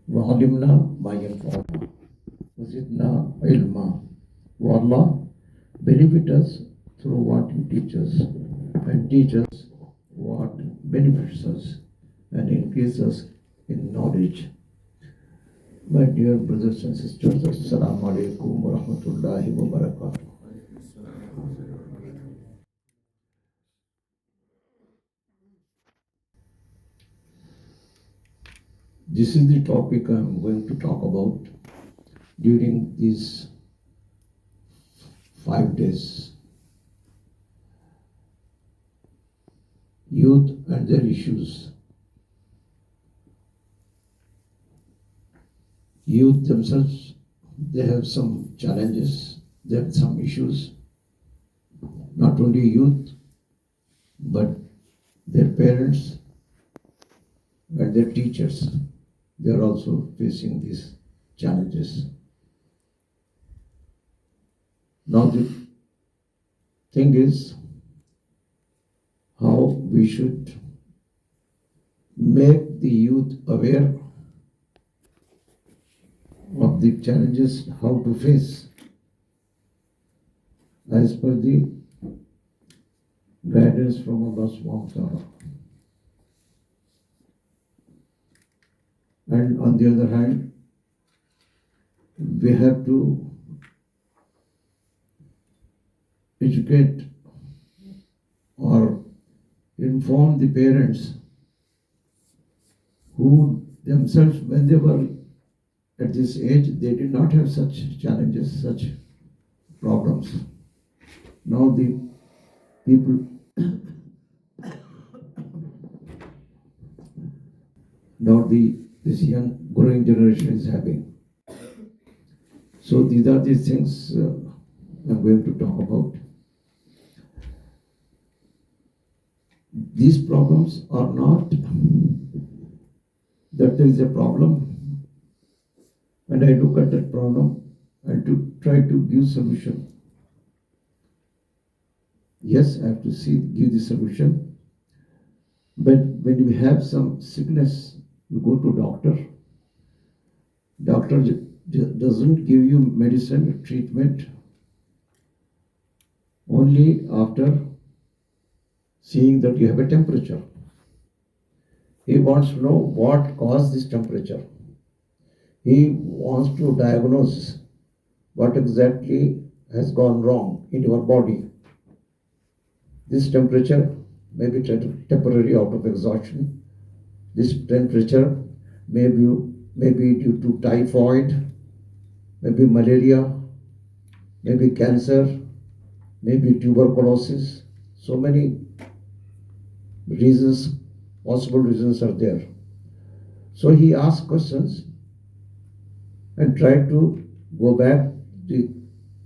وعلمنا ما ينفعنا وزدنا علما. O Allah, benefit us through what you teach us and teach us what benefits us and increase us in knowledge. My dear brothers and sisters, Assalamu alaikum wa rahmatullahi wa barakatuh. This is the topic I am going to talk about during these 5 days. Youth and their issues. Youth themselves, they have some challenges, they have some issues. Not only youth, but their parents and their teachers, they are also facing these challenges. Now the thing is how we should make the youth aware of the challenges, how to face as per the guidance from Allah subhanahu wa ta'ala. And on the other hand, we have to educate or inform the parents who themselves, when they were at this age, they did not have such challenges, such problems. Now the people, this young growing generation is having. So these are the things I'm going to talk about. These problems are not that there is a problem and I look at that problem and to try to give solution. Yes, I have to give the solution. But when we have some sickness, you go to doctor. Doctor doesn't give you medicine treatment only after seeing that you have a temperature. He wants to know what caused this temperature. He wants to diagnose what exactly has gone wrong in your body. This temperature may be temporary out of exhaustion. This temperature may be due to typhoid, maybe malaria, maybe cancer, maybe tuberculosis. So many reasons, possible reasons are there. So he asked questions and tried to go back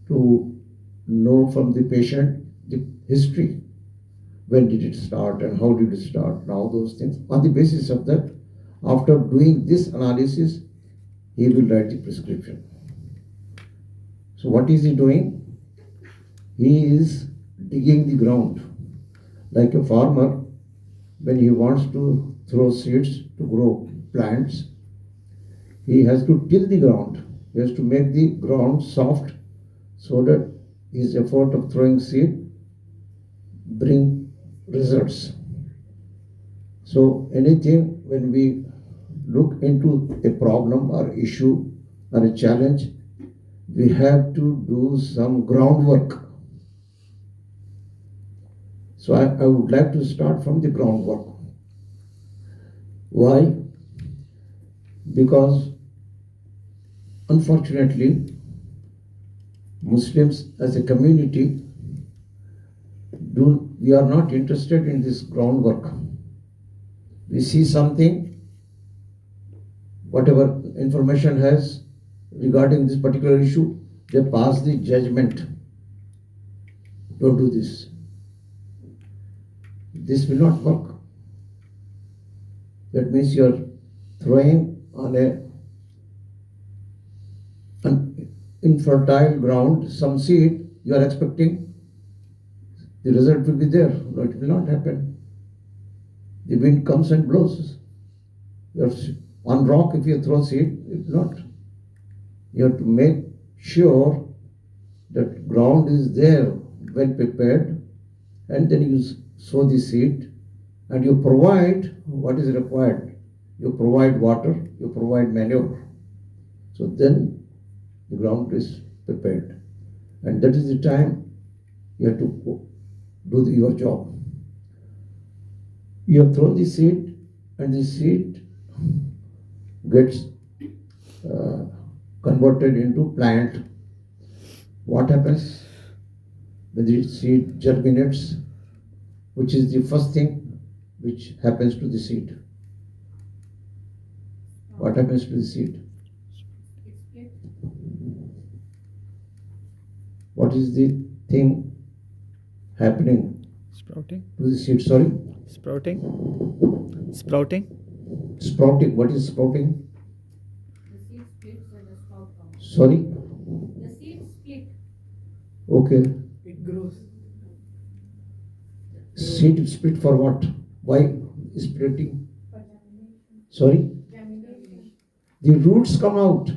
to know from the patient the history. When did it start and how did it start? Now those things. On the basis of that, after doing this analysis, he will write the prescription. So what is he doing? He is digging the ground. Like a farmer, when he wants to throw seeds to grow plants, he has to till the ground. He has to make the ground soft so that his effort of throwing seed bring results. So anything, when we look into a problem or issue or a challenge, we have to do some groundwork. So I would like to start from the groundwork. Why? Because unfortunately, Muslims as a community, we are not interested in this groundwork. We see something, whatever information has regarding this particular issue, they pass the judgment. Don't do this. This will not work. That means you are throwing on an infertile ground some seed, you are expecting the result will be there. No, it will not happen. The wind comes and blows. You are On rock, if you throw seed, it not. You have to make sure that ground is there, well prepared, and then you sow the seed and you provide what is required. You provide water, you provide manure. So then the ground is prepared. And that is the time you have to do your job. You have thrown the seed, and the seed gets converted into plant. What happens when the seed germinates? Which is the first thing which happens to the seed? What happens to the seed? What is the thing happening Sprouting. to the seed? Sorry? Sprouting. Sprouting. Sprouting. What is sprouting? The seed splits and the sprout comes. Sorry? The seed split. Okay. It grows. Seed split for what? Why splitting? For germination. Sorry? Germination. The roots come out.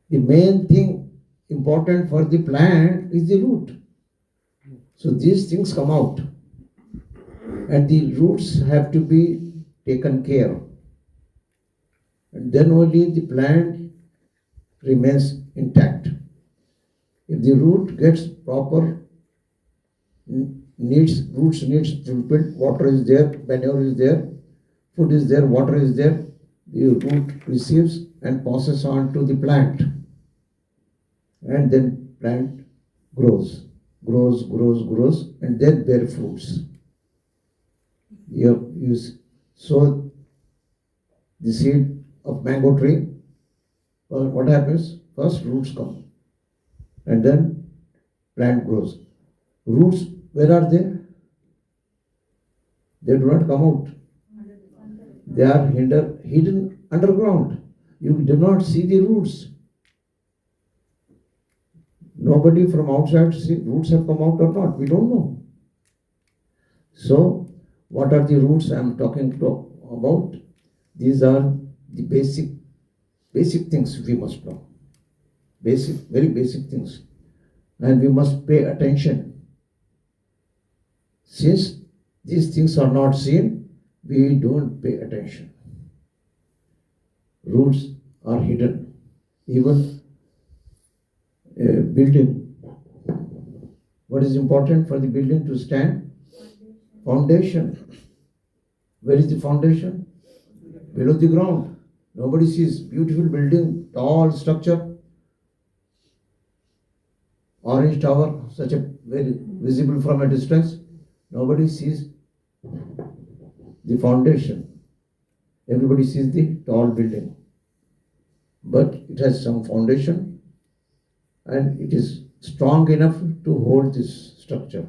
The main thing important for the plant is the root. So these things come out. And the roots have to be taken care. And then only the plant remains intact. If the root gets proper roots needs fulfilled, water is there, manure is there, food is there, water is there, the root receives and passes on to the plant. And then plant grows, and then bear fruits. You sow the seed of mango tree. Well, what happens? First roots come, and then plant grows. Roots, where are they? They do not come out. They are hidden underground. You do not see the roots. Nobody from outside see roots have come out or not. We don't know. So, what are the roots I am talking about? These are the basic things we must know. Very basic things. And we must pay attention. Since these things are not seen, we don't pay attention. Roots are hidden. Even a building. What is important for the building to stand? Foundation. Where is the foundation? Below the ground. Nobody sees beautiful building, tall structure, orange tower, such a very visible from a distance. Nobody sees the foundation. Everybody sees the tall building. But it has some foundation and it is strong enough to hold this structure.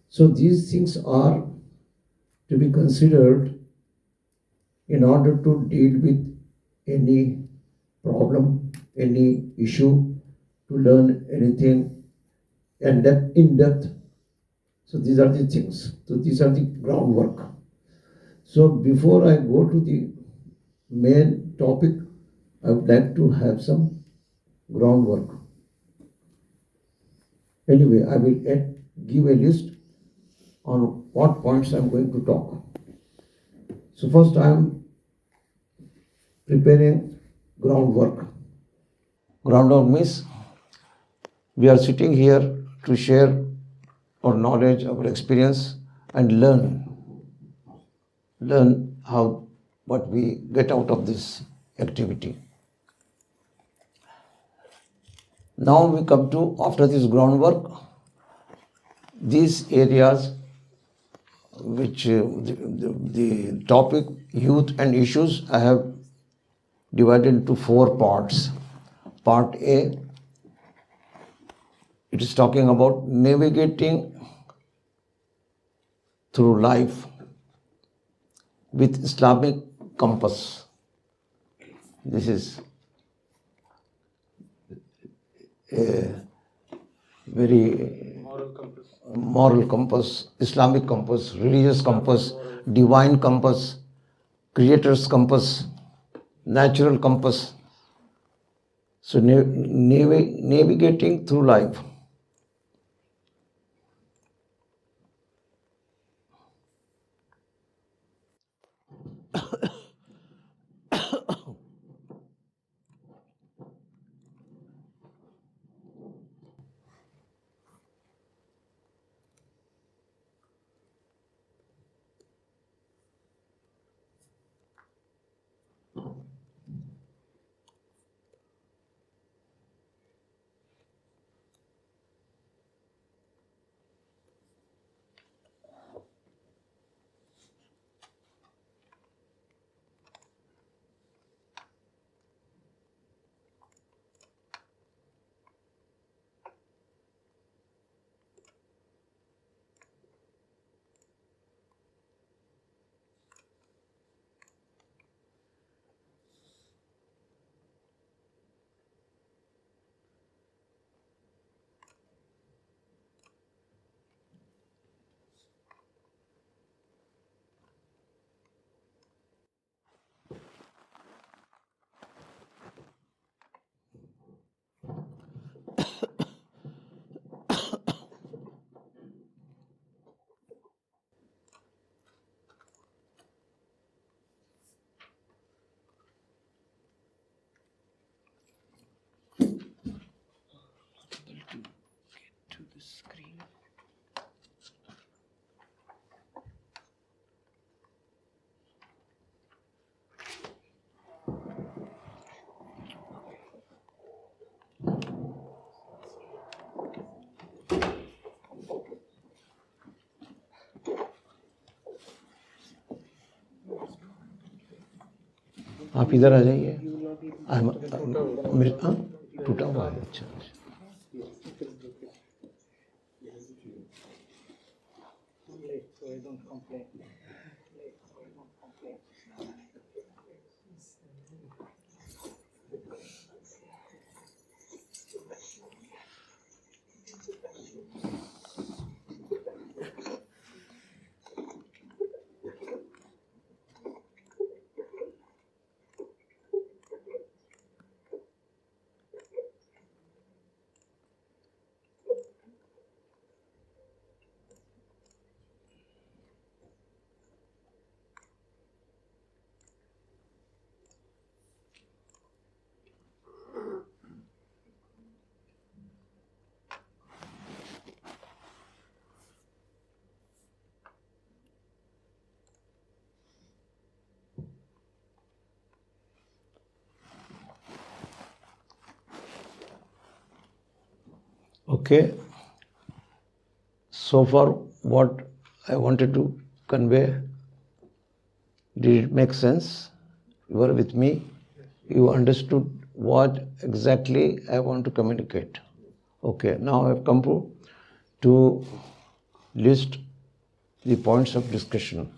So these things are to be considered in order to deal with any problem, any issue, to learn anything in depth. So these are the things. So these are the groundwork. So before I go to the main topic, I would like to have some groundwork. Anyway, I will give a list on what points I am going to talk. So first I am preparing groundwork. Groundwork means we are sitting here to share our knowledge, our experience, and learn how what we get out of this activity. Now we come to, after this groundwork, these areas which the topic youth and issues I have divided into 4 parts. Part A, it is talking about navigating through life with Islamic compass. This is a very moral compass, Islamic compass, religious compass, divine compass, creator's compass. natural compass. So navigating through life. To the screen. आप इधर आ जाइए। मेरे टूटा हुआ है। अच्छा Okay, so far what I wanted to convey, did it make sense? You were with me, you understood what exactly I want to communicate. Okay, now I have come to list the points of discussion,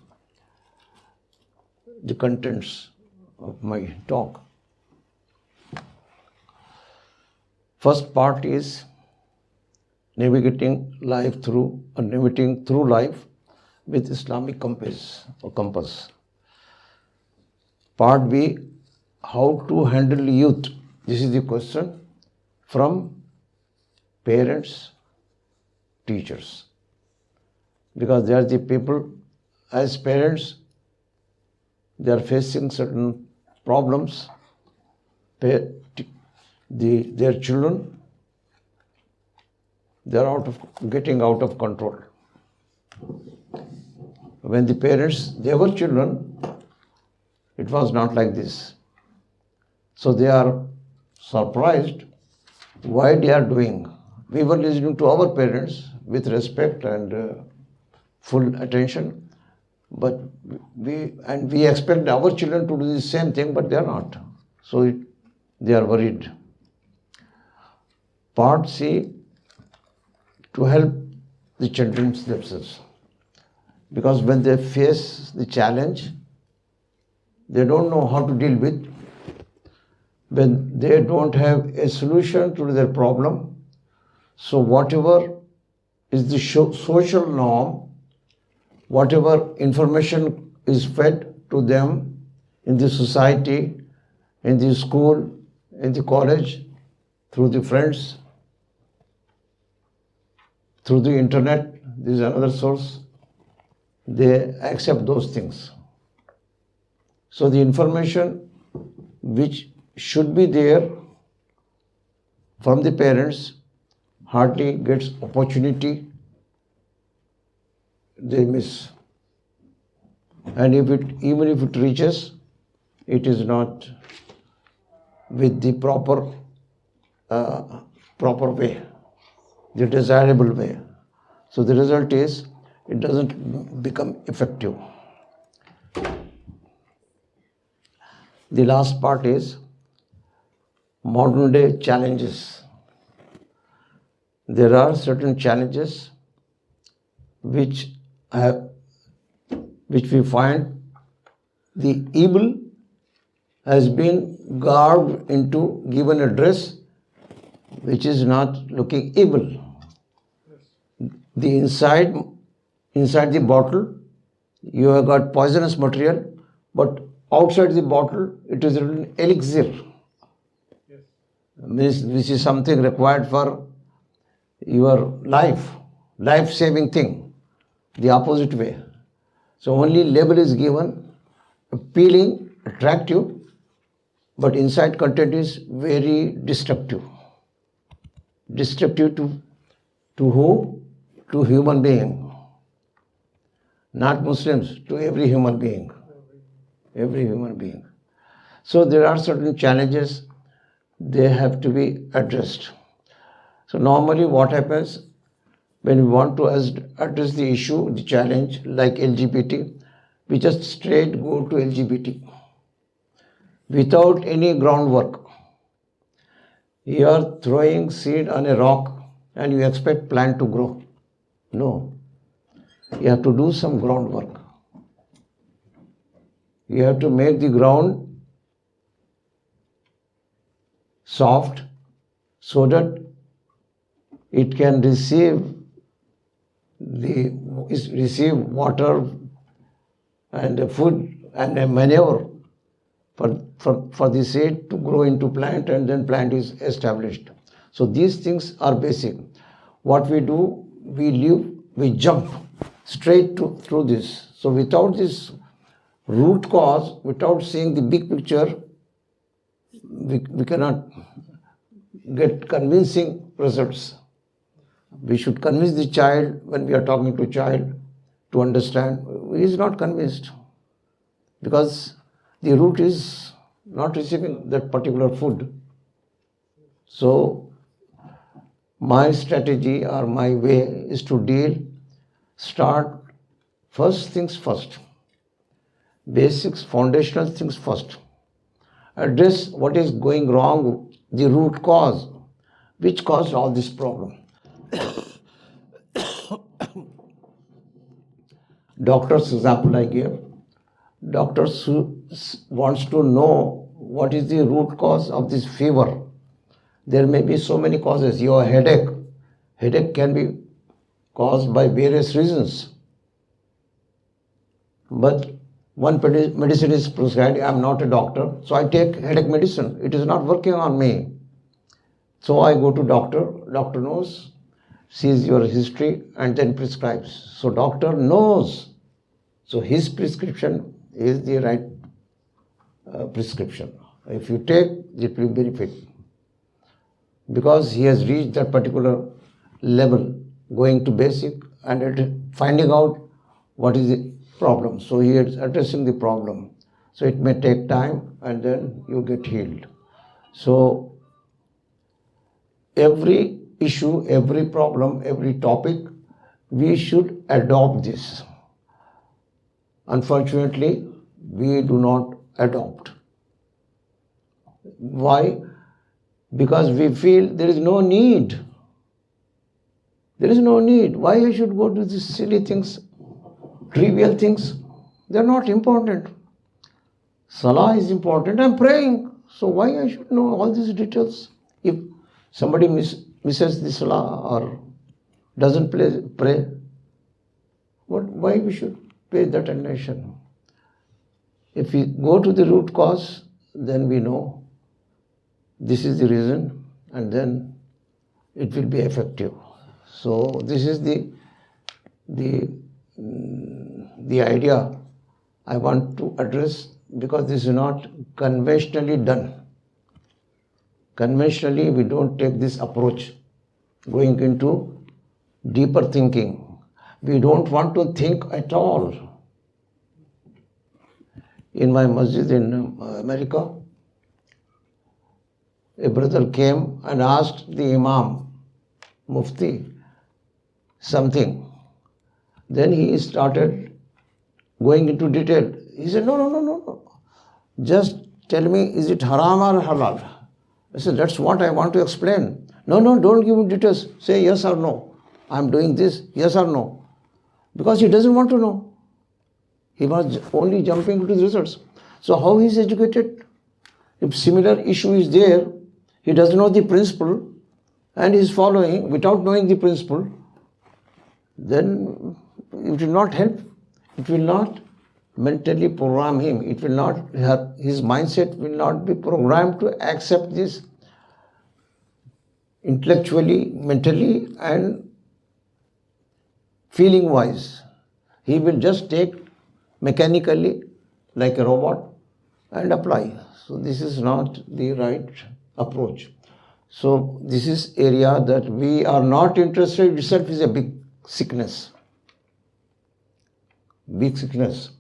the contents of my talk. First part is navigating through life with Islamic compass. Part B, how to handle youth. This is the question from parents, teachers. Because they are the people, as parents, they are facing certain problems. Their children, they are getting out of control. When the parents, they were children, it was not like this. So they are surprised why they are doing. We were listening to our parents with respect and full attention, but we expect our children to do the same thing, but they are not. So they are worried. Part C, to help the children themselves. Because when they face the challenge, they don't know how to deal with. When they don't have a solution to their problem, so whatever is the social norm, whatever information is fed to them in the society, in the school, in the college, through the friends, through the internet. This is another source. They accept those things. So the information which should be there from the parents hardly gets opportunity, they miss. And even if it reaches, it is not with the proper way, the desirable way. So the result is it doesn't become effective. The last part is modern day challenges. There are certain challenges which we find the evil has been garbed into, given a dress which is not looking evil. The inside the bottle, you have got poisonous material, but outside the bottle, it is written elixir. Means this is something required for your life-saving thing, the opposite way. So only label is given, appealing, attractive, but inside content is very destructive. Destructive to who? To human being. Not Muslims, to every human being. Every human being. So there are certain challenges, they have to be addressed. So normally what happens when we want to address the issue, the challenge like LGBT, we just straight go to LGBT without any groundwork. You are throwing seed on a rock and you expect plant to grow. No. You have to do some groundwork. You have to make the ground soft so that it can receive water and food and manure for the seed to grow into plant, and then plant is established. So these things are basic. What we do, we jump straight through this. So without this root cause, without seeing the big picture, we cannot get convincing results. We should convince the child when we are talking to child to understand. He is not convinced because the root is not receiving that particular food. So my strategy or my way is to start first things first. Basics, foundational things first. Address what is going wrong, the root cause, which caused all this problem. Doctor's example I gave. Doctors wants to know what is the root cause of this fever. There may be so many causes. Your headache. Headache can be caused by various reasons. But one medicine is prescribed. I am not a doctor, so I take headache medicine. It is not working on me. So I go to doctor. Doctor knows, sees your history and then prescribes. So doctor knows. So his prescription is the right prescription. If you take, it will benefit. Because he has reached that particular level, going to basic and finding out what is the problem. So he is addressing the problem. So it may take time and then you get healed. So every issue, every problem, every topic, we should adopt this. Unfortunately, we do not adopt. Why? Because we feel there is no need. There is no need. Why I should go to these silly things, trivial things? They are not important. Salah is important. I am praying. So why I should know all these details? If somebody misses the Salah or doesn't pray, why we should pay that attention? If we go to the root cause, then we know this is the reason, and then it will be effective. So this is the idea I want to address, because this is not conventionally done. Conventionally, we don't take this approach, going into deeper thinking. We don't want to think at all. In my masjid in America, a brother came and asked the Imam, Mufti, something. Then he started going into detail. He said, no. Just tell me, is it haram or halal? I said, that's what I want to explain. No, don't give me details. Say yes or no. I'm doing this, yes or no. Because he doesn't want to know. He was only jumping into the results. So how he is educated? If similar issue is there, he doesn't know the principle and he is following without knowing the principle, then it will not help. It will not mentally program him. It will not, his mindset will not be programmed to accept this intellectually, mentally, and feeling wise. He will just take mechanically like a robot and apply. So this is not the right approach. So this is area that we are not interested itself is a big sickness. Big sickness.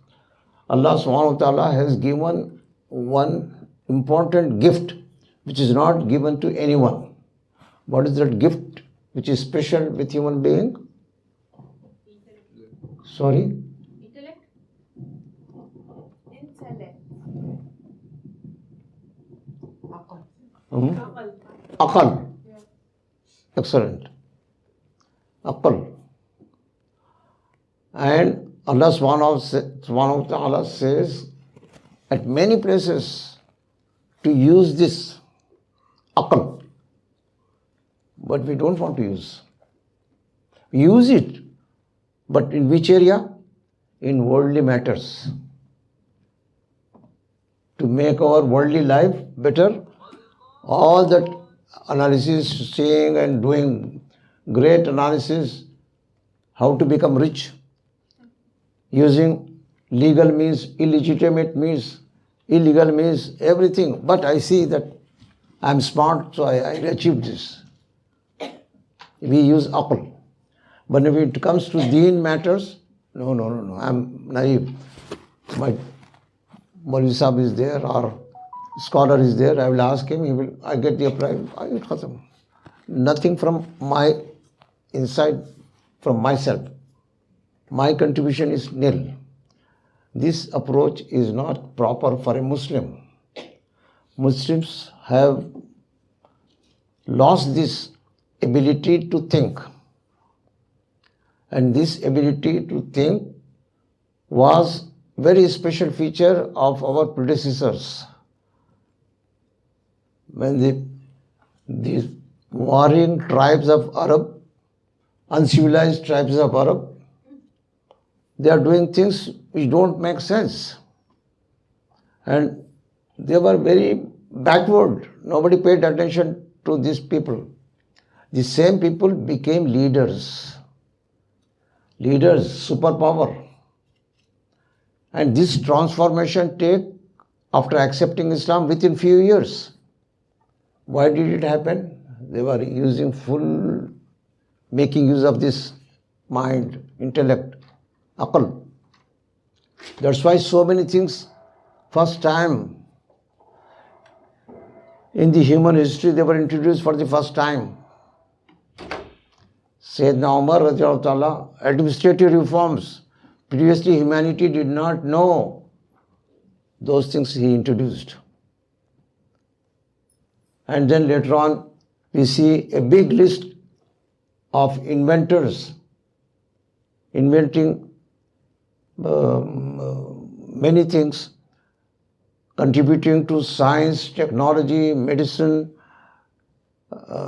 Allah subhanahu wa ta'ala has given one important gift which is not given to anyone. What is that gift which is special with human being? Sorry? Intellect? Aqal. Excellent. Aqal. And Allah subhanahu wa ta'ala says at many places to use this aqal. But we don't want to use. We use it. But in which area? In worldly matters. To make our worldly life better, all that analysis, seeing and doing great analysis, how to become rich, using legal means, illegitimate means, illegal means, everything. But I see that I'm smart, so I achieved this. We use aql. But if it comes to deen matters, no, I'm naive. My Maulvi Sahib is there or scholar is there, I will ask him, I get the reply, I will khatam. Nothing from my inside, from myself. My contribution is nil. This approach is not proper for a Muslim. Muslims have lost this ability to think. And this ability to think was very special feature of our predecessors. When the warring tribes of Arab, uncivilized tribes of Arab, they are doing things which don't make sense. And they were very backward. Nobody paid attention to these people. The same people became leaders. Leaders, superpower. And this transformation take after accepting Islam within few years. Why did it happen? They were making use of this mind, intellect, aql. That's why so many things, first time in the human history, they were introduced for the first time. Sayyidina Umar radiallahu ta'ala, administrative reforms. Previously, humanity did not know those things he introduced. And then later on, we see a big list of inventors inventing many things, contributing to science, technology, medicine,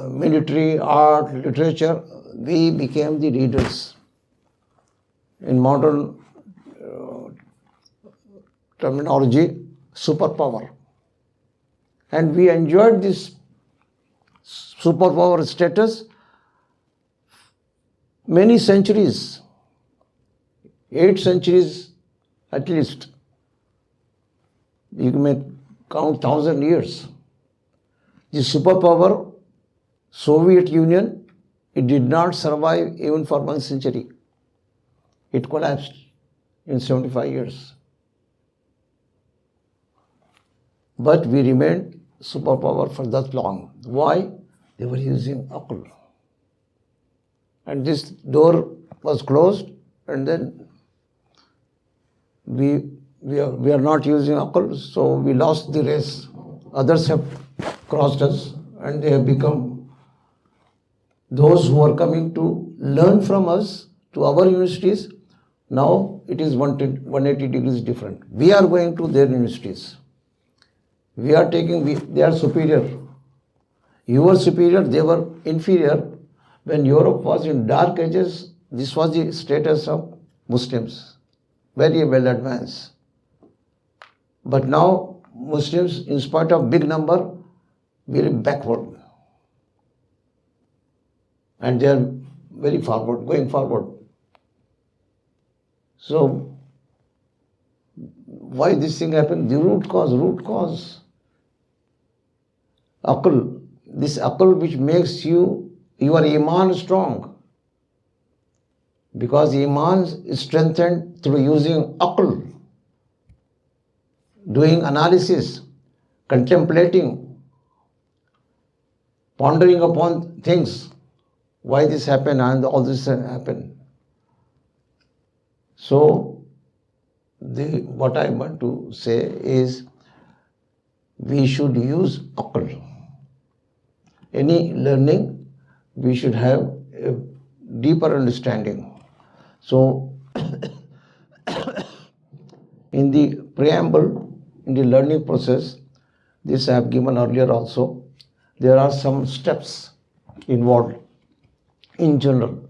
military, art, literature. We became the leaders. In modern terminology, superpower. And we enjoyed this superpower status many centuries, 8 centuries at least. You may count 1,000 years. The superpower, Soviet Union, it did not survive even for 1 century. It collapsed in 75 years. But we remained superpower for that long. Why? They were using aql. And this door was closed, and then we are not using aql, so we lost the race. Others have crossed us, and they have become those who are coming to learn from us to our universities. Now it is 180 degrees different. We are going to their universities. They are superior. You were superior, they were inferior. When Europe was in dark ages, this was the status of Muslims, very well advanced. But now Muslims, in spite of big number, very backward. And they are very forward, going forward. So, why this thing happened? The root cause. Aql, this aql which makes your iman strong. Because iman is strengthened through using aql, doing analysis, contemplating, pondering upon things. Why this happened and all this happened. So, what I want to say is, we should use aql. Any learning, we should have a deeper understanding. So, in the preamble, in the learning process, this I have given earlier also, there are some steps involved in general.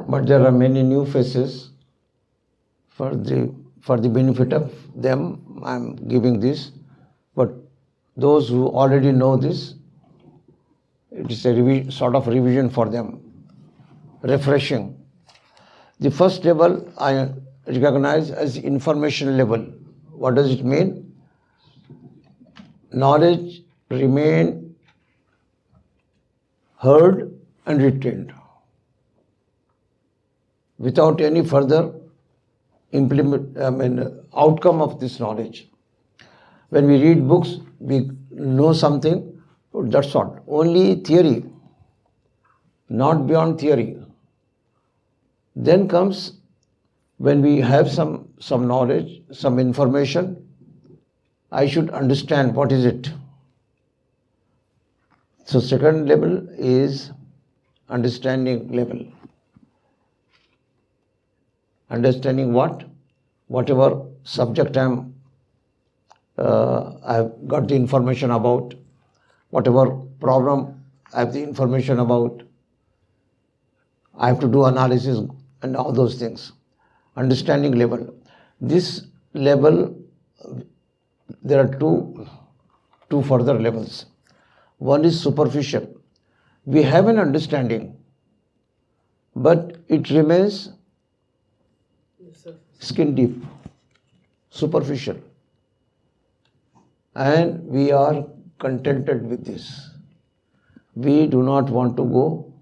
But there are many new faces. For the benefit of them, I am giving this. But those who already know this, it is a sort of revision for them, refreshing. The first level I recognize as information level. What does it mean? Knowledge remain heard and retained without any further outcome of this knowledge. When we read books, we know something, that's all. Only theory, not beyond theory. Then comes when we have some knowledge, some information, I should understand what is it. So second level is understanding level. Understanding what? Whatever subject I have got the information about, whatever problem I have the information about, I have to do analysis and all those things. Understanding level. This level, there are two further levels. One is superficial. We have an understanding, but it remains skin deep, superficial. And we are contented with this. We do not want to go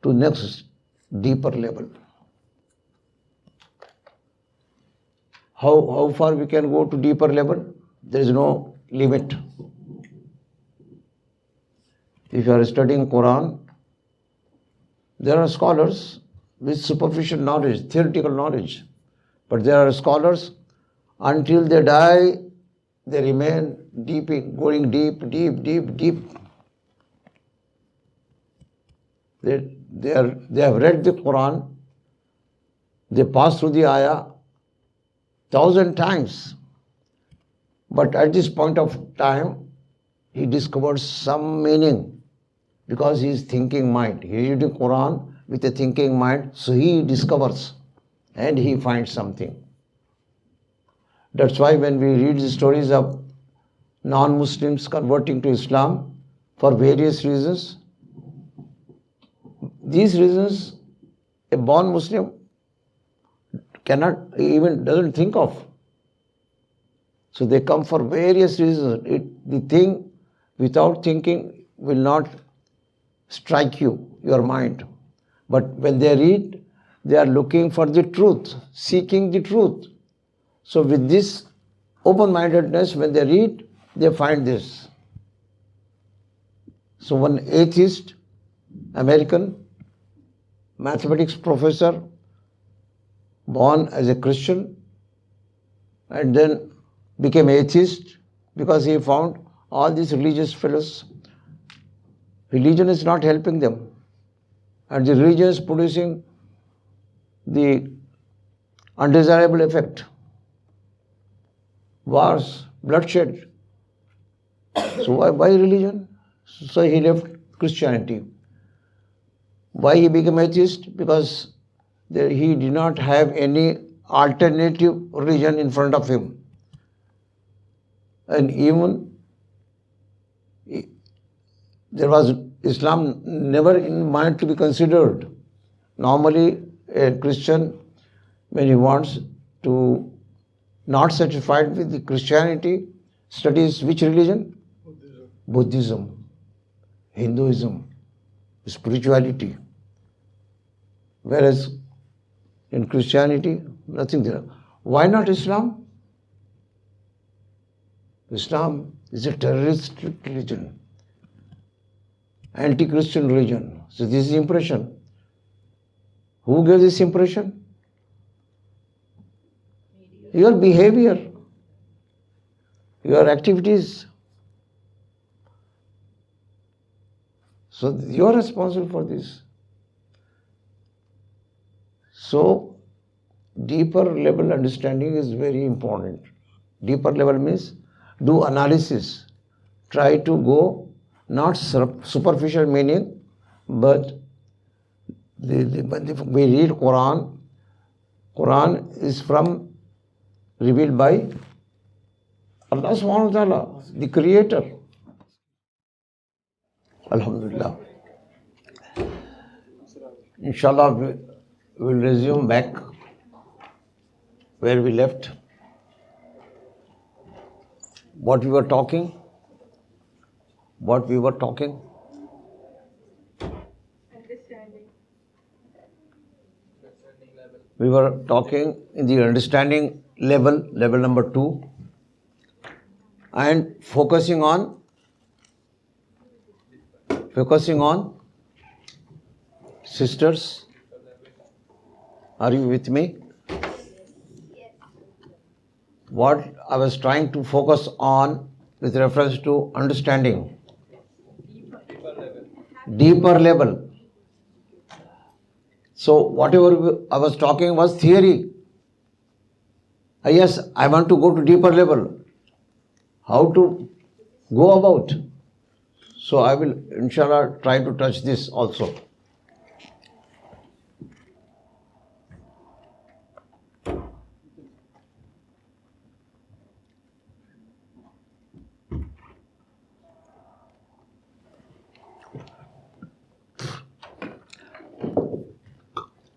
to next deeper level. How far we can go to deeper level? There is no limit. If you are studying Quran, there are scholars with superficial knowledge, theoretical knowledge. But there are scholars, until they die, they remain deep, going deep. They have read the Quran, they pass through the ayah 1,000 times. But at this point of time, he discovers some meaning because he is thinking mind. He is reading Quran with a thinking mind, so he discovers and he finds something. That's why when we read the stories of non-Muslims converting to Islam for various reasons. These reasons a born Muslim cannot even doesn't think of. So they come for various reasons. The thing without thinking will not strike your mind. But when they read, they are looking for the truth, seeking the truth. So with this open-mindedness, when they read, they find this. So one atheist, American, mathematics professor, born as a Christian, and then became atheist because he found all these religious fellows, religion is not helping them. And the religion is producing the undesirable effect. Wars, bloodshed. So why religion? So he left Christianity. Why he became atheist? Because he did not have any alternative religion in front of him. And even there was Islam never in mind to be considered. Normally, a Christian, when he wants to not satisfied with the Christianity, studies which religion? Buddhism, Hinduism, spirituality. Whereas in Christianity, nothing there. Why not Islam? Islam is a terrorist religion, anti-Christian religion. So this is the impression. Who gave this impression? Your behavior, your activities. So you are responsible for this. So deeper level understanding is very important. Deeper level means do analysis. Try to go not superficial meaning, but when we read Quran, Quran is revealed by Allah subhanahu wa ta'ala, the creator. Alhamdulillah. Inshallah, we will resume back where we left. What we were talking? Understanding. We were talking in the understanding level number 2, and focusing on sisters. Are you with me? What I was trying to focus on with reference to understanding. Deeper level. So whatever I was talking was theory. Yes, I want to go to deeper level. How to go about? So I will, inshallah, try to touch this also.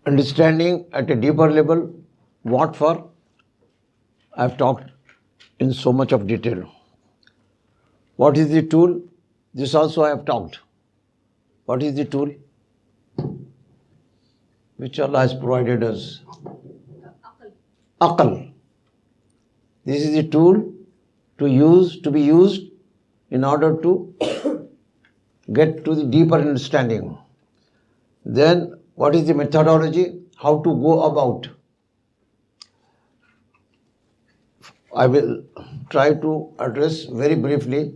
Understanding at a deeper level, what for? I have talked in so much of detail. What is the tool? This also I have talked. What is the tool which Allah has provided us? Aql. This is the tool to be used in order to get to the deeper understanding. Then what is the methodology? How to go about? I will try to address very briefly.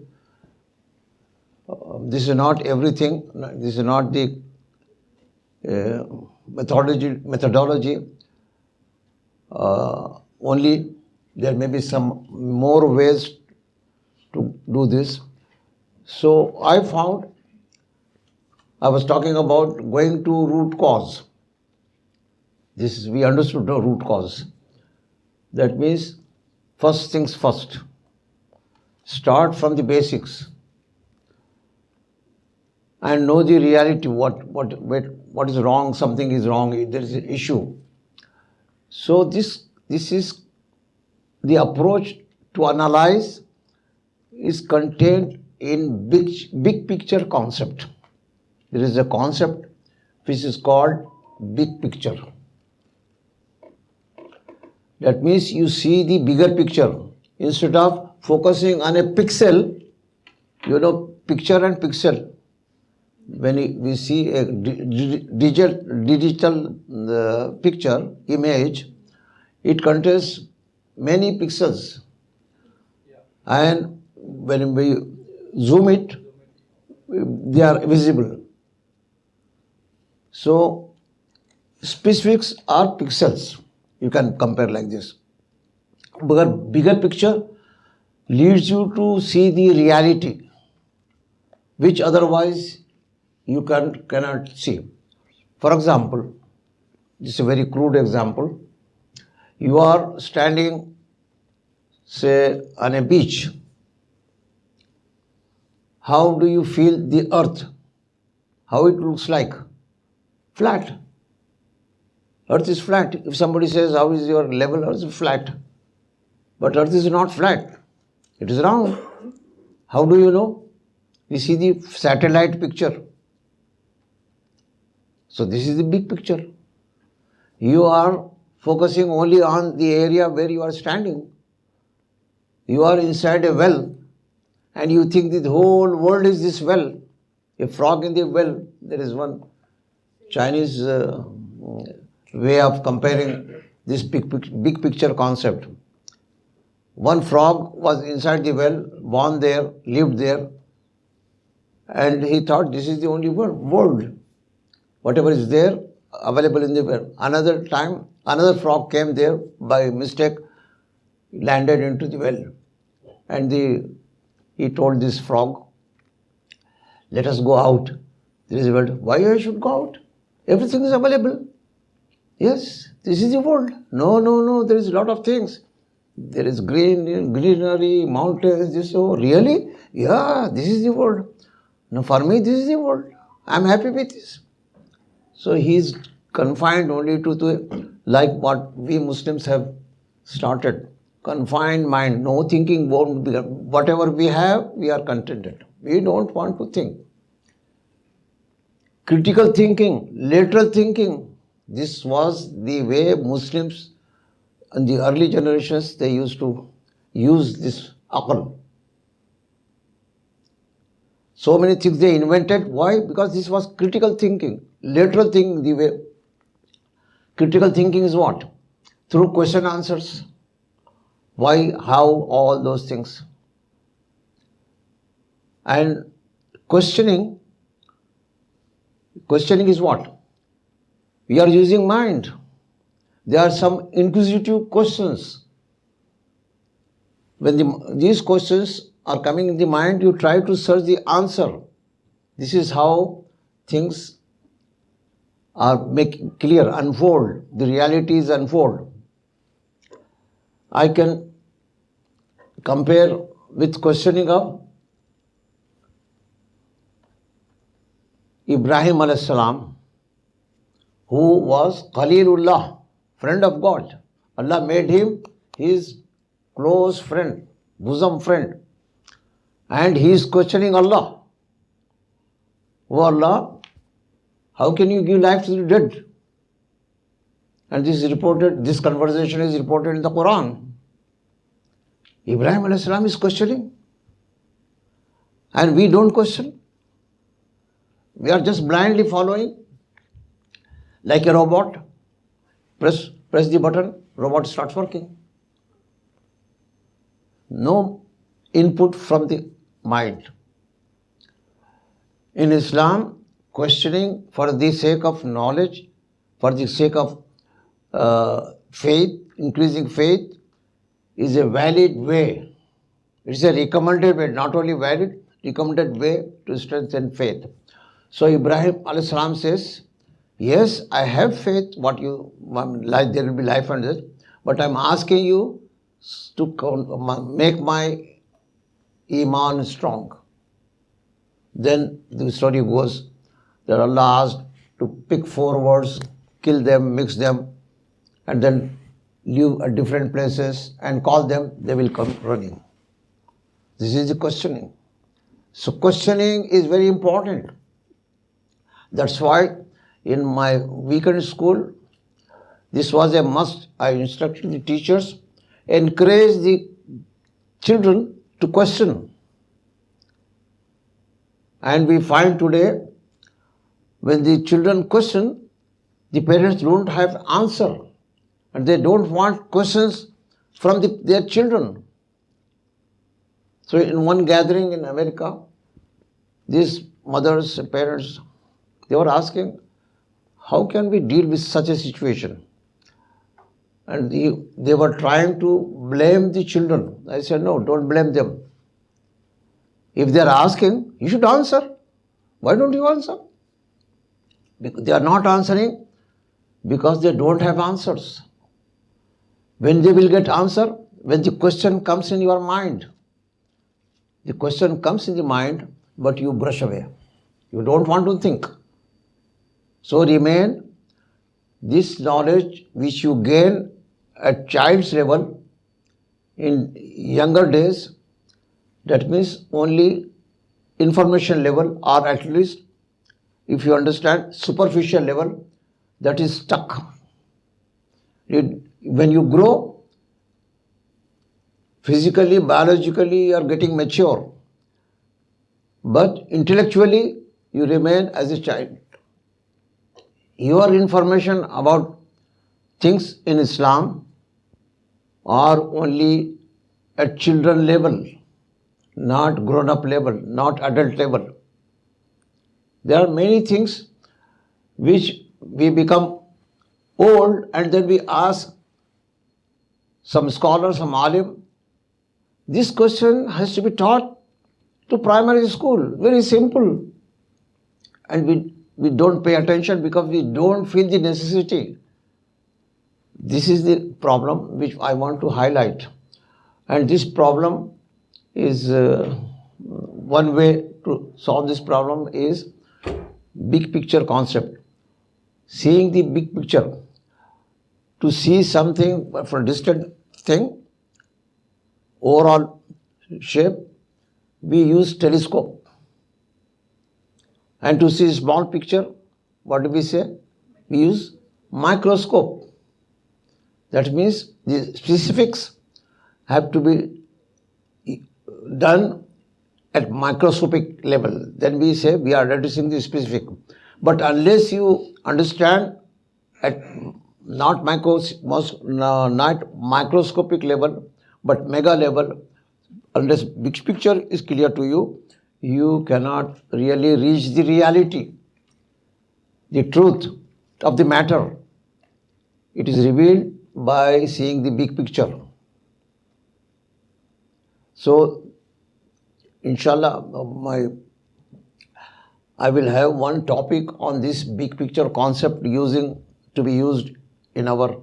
This is not everything. This is not the methodology. Only there may be some more ways to do this. So I found, I was talking about going to root cause. We understood the root cause. That means first things first. start from the basics and know the reality, what is wrong, something is wrong, there is an issue. So this is the approach to analyze is contained in big picture concept. There is a concept which is called big picture. That means you see the bigger picture instead of focusing on a pixel. You know, picture and pixel. When we see a digital picture, image, it contains many pixels. And when we zoom it, they are visible. So, specifics are pixels. You can compare like this. But bigger picture leads you to see the reality, which otherwise you cannot see. For example, this is a very crude example. You are standing, say, on a beach. How do you feel the earth? How it looks like? Flat. Earth is flat. If somebody says, how is your level? Earth is flat. But earth is not flat. It is round. How do you know? We see the satellite picture. So this is the big picture. You are focusing only on the area where you are standing. You are inside a well and you think the whole world is this well. A frog in the well. There is one Chinese way of comparing this big picture concept. One frog was inside the well, born there, lived there, and he thought this is the only world. Whatever is there, available in the well. Another time, another frog came there by mistake, landed into the well. And he told this frog, let us go out. There is a world. Why I should go out? Everything is available. Yes, this is the world. No, there is a lot of things. There is greenery, mountains, this, oh, really? Yeah, this is the world. No, for me, this is the world. I am happy with this. So he is confined only to like what we Muslims have started. Confined mind, no thinking, won't be. Whatever we have, we are contented. We don't want to think. Critical thinking, lateral thinking, this was the way Muslims in the early generations, they used to use this aql. So many things they invented. Why? Because this was critical thinking. Lateral thinking, the way. Critical thinking is what? Through question answers. Why, how, all those things. And questioning is what? We are using mind. There are some inquisitive questions. When these questions are coming in the mind, you try to search the answer. This is how things are make clear, unfold. The realities unfold. I can compare with questioning of Ibrahim alayhi salam, who was Khalilullah, friend of God. Allah made him his close friend, bosom friend. And he is questioning Allah. Oh Allah, how can you give life to the dead? And this conversation is reported in the Quran. Ibrahim alayhi salam is questioning. And we don't question. We are just blindly following. Like a robot. Press the button, robot starts working. No input from the mind. In Islam, questioning for the sake of knowledge, for the sake of faith, increasing faith, is a valid way. It's a recommended way, not only valid, recommended way to strengthen faith. So Ibrahim alayhi salam says, yes, I have faith, there will be life and death, but I'm asking you to make my Iman strong. Then the story goes that Allah asked to pick 4 words, kill them, mix them, and then live at different places and call them, they will come running. This is the questioning. So questioning is very important. That's why in my weekend school, this was a must. I instructed the teachers, encourage the children to question. And we find today, when the children question, the parents don't have answer. And they don't want questions from their children. So in one gathering in America, these mothers and parents, they were asking, how can we deal with such a situation? And they were trying to blame the children. I said, no, don't blame them. If they are asking, you should answer. Why don't you answer? Because they are not answering because they don't have answers. When they will get answer? When the question comes in your mind. The question comes in the mind, but you brush away. You don't want to think. So remain this knowledge which you gain at child's level in younger days, that means only information level, or at least if you understand superficial level, that is stuck. When you grow, physically, biologically, you are getting mature. But intellectually, you remain as a child. Your information about things in Islam are only at children level, not grown-up level, not adult level. There are many things which we become old and then we ask some scholar, some alim, this question has to be taught to primary school, very simple. And we don't pay attention because we don't feel the necessity. This is the problem which I want to highlight. And this problem is, one way to solve this problem is big picture concept. Seeing the big picture. To see something from a distant thing, overall shape, we use telescope. And to see small picture, what do we say? We use microscope. That means the specifics have to be done at microscopic level. Then we say we are reducing the specific. But unless you understand at not microscopic level, but mega level, unless big picture is clear to you, you cannot really reach the reality, the truth of the matter. It is revealed by seeing the big picture. So, inshallah, I will have one topic on this big picture concept to be used in our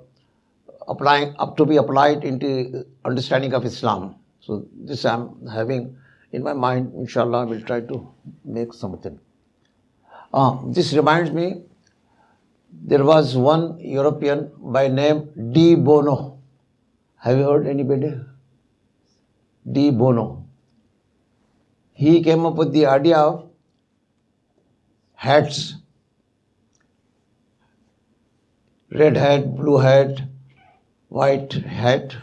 applied into understanding of Islam. So this I am having in my mind. Inshallah, I will try to make something. This reminds me, there was one European by name De Bono. Have you heard anybody? De Bono. He came up with the idea of hats. Red hat, blue hat, white hat,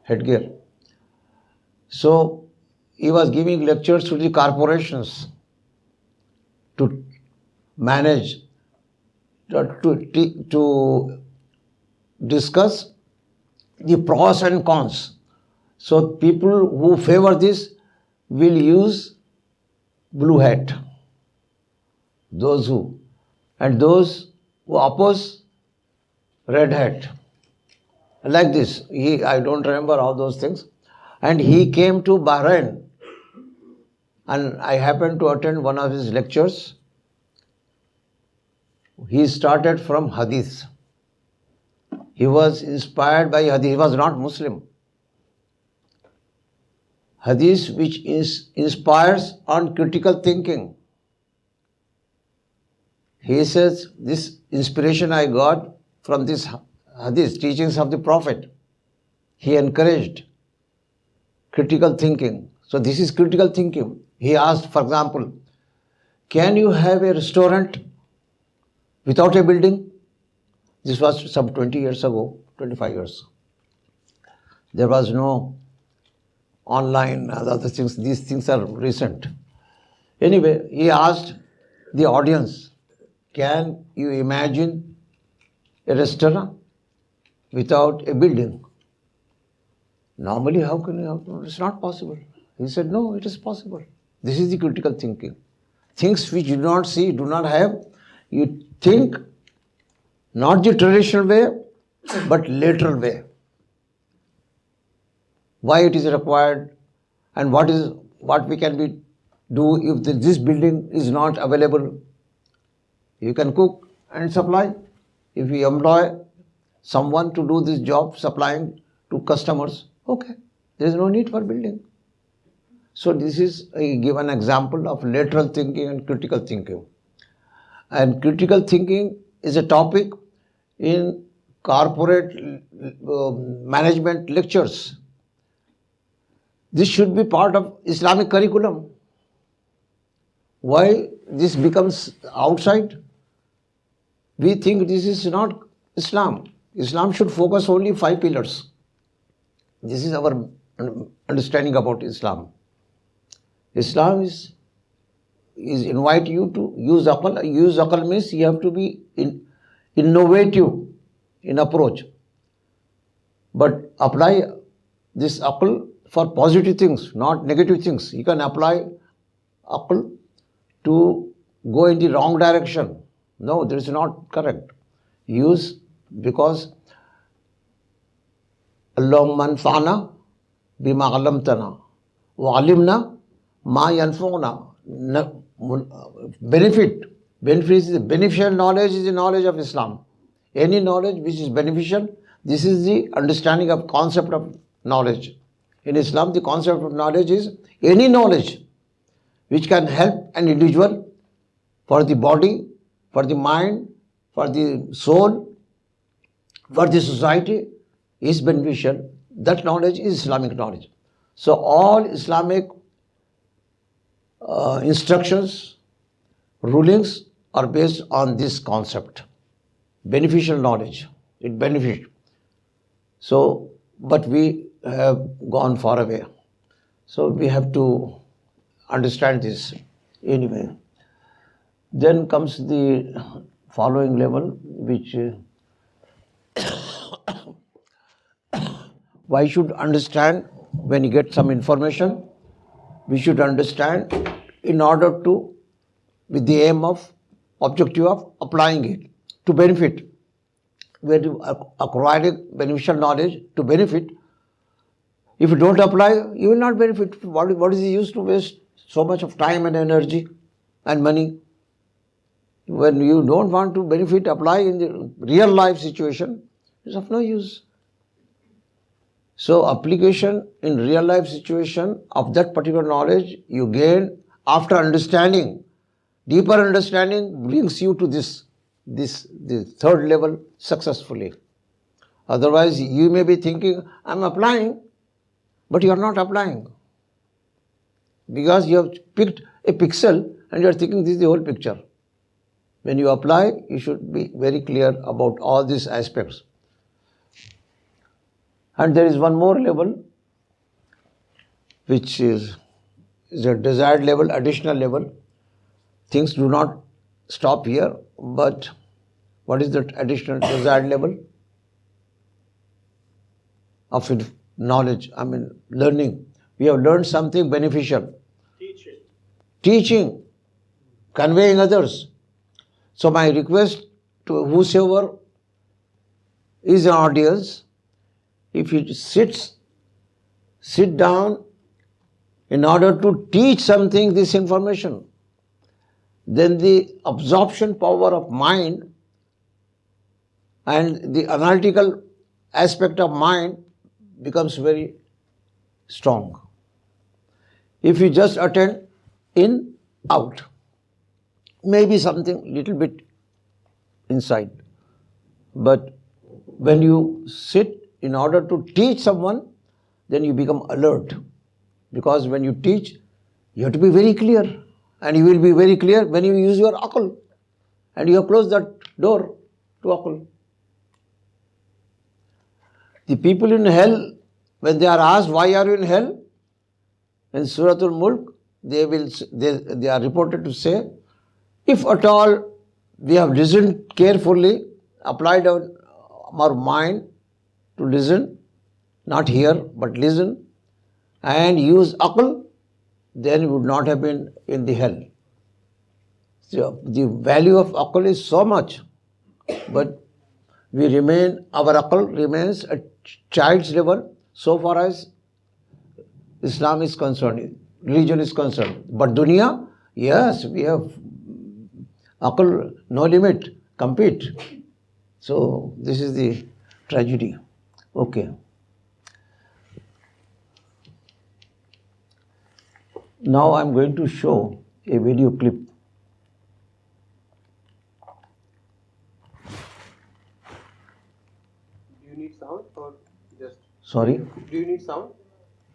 headgear. So he was giving lectures to the corporations to manage, to discuss the pros and cons. So people who favor this will use blue hat. Those who oppose red hat. Like this. I don't remember all those things. And he came to Bahrain. And I happened to attend one of his lectures. He started from Hadith. He was inspired by Hadith. He was not Muslim. hadith which inspires on critical thinking. He says, this inspiration I got from this hadith, teachings of the Prophet. He encouraged critical thinking. So this is critical thinking. He asked, for example, can you have a restaurant without a building? This was some 20 years ago, 25 years. There was no online, other things. These things are recent. Anyway, he asked the audience, can you imagine a restaurant without a building? Normally, how can you? It's not possible. He said, no, it is possible. This is the critical thinking. Things which you do not see, do not have, you think not the traditional way, but lateral way. Why it is required and what we can do if this building is not available. You can cook and supply. If you employ someone to do this job, supplying to customers, okay, there is no need for building. So this is I give an example of lateral thinking and critical thinking. And critical thinking is a topic in corporate management lectures. This should be part of Islamic curriculum. Why this becomes outside? We think this is not Islam. Islam should focus only 5 pillars. This is our understanding about Islam. Islam is invite you to use aql. Use aql means you have to be innovative in approach. But apply this aql for positive things, not negative things. You can apply aql to go in the wrong direction. No, that is not correct. Use because Allahumma anfa'na bima 'allamtana wa 'allimna ma yanfa'una. Benefit is the beneficial knowledge is the knowledge of Islam. Any knowledge which is beneficial, this is the understanding of concept of knowledge. In Islam, the concept of knowledge is any knowledge which can help an individual for the body, for the mind, for the soul, for the society is beneficial. That knowledge is Islamic knowledge. So all Islamic instructions, rulings are based on this concept. Beneficial knowledge, it benefits. So, but we have gone far away. So we have to understand this anyway. Then comes the following level, which why should understand when you get some information, we should understand in order to, with the aim of, objective of applying it to benefit. When you acquire beneficial knowledge to benefit, if you don't apply, you will not benefit. What is the use to waste so much of time and energy and money? When you don't want to benefit, apply in the real life situation, is of no use. So application in real life situation of that particular knowledge you gain after understanding. Deeper understanding brings you to the third level successfully. Otherwise you may be thinking, I'm applying, but you are not applying. Because you have picked a pixel and you are thinking this is the whole picture. When you apply, you should be very clear about all these aspects. And there is one more level, which is a desired level, additional level. Things do not stop here, but what is that additional desired level? Of knowledge, learning. We have learned something beneficial. Teaching, conveying others. So my request to whosoever is an audience, if you sit down in order to teach something, this information, then the absorption power of mind and the analytical aspect of mind becomes very strong. If you just attend in, out, maybe something little bit inside. But when you sit in order to teach someone, then you become alert. Because when you teach, you have to be very clear. And you will be very clear when you use your aql. And you have closed that door to aql. The people in hell, when they are asked, why are you in hell? In Suratul Mulk, they are reported to say, if at all we have listened carefully, applied our mind to listen, not hear, but listen, and use aql, then we would not have been in the hell. So the value of aql is so much, but our aql remains at child's level so far as Islam is concerned, religion is concerned. But dunya, yes, we have aql, no limit, compete. So this is the tragedy. Okay. Now I'm going to show a video clip. Do you need sound or just? Sorry? Do you need sound?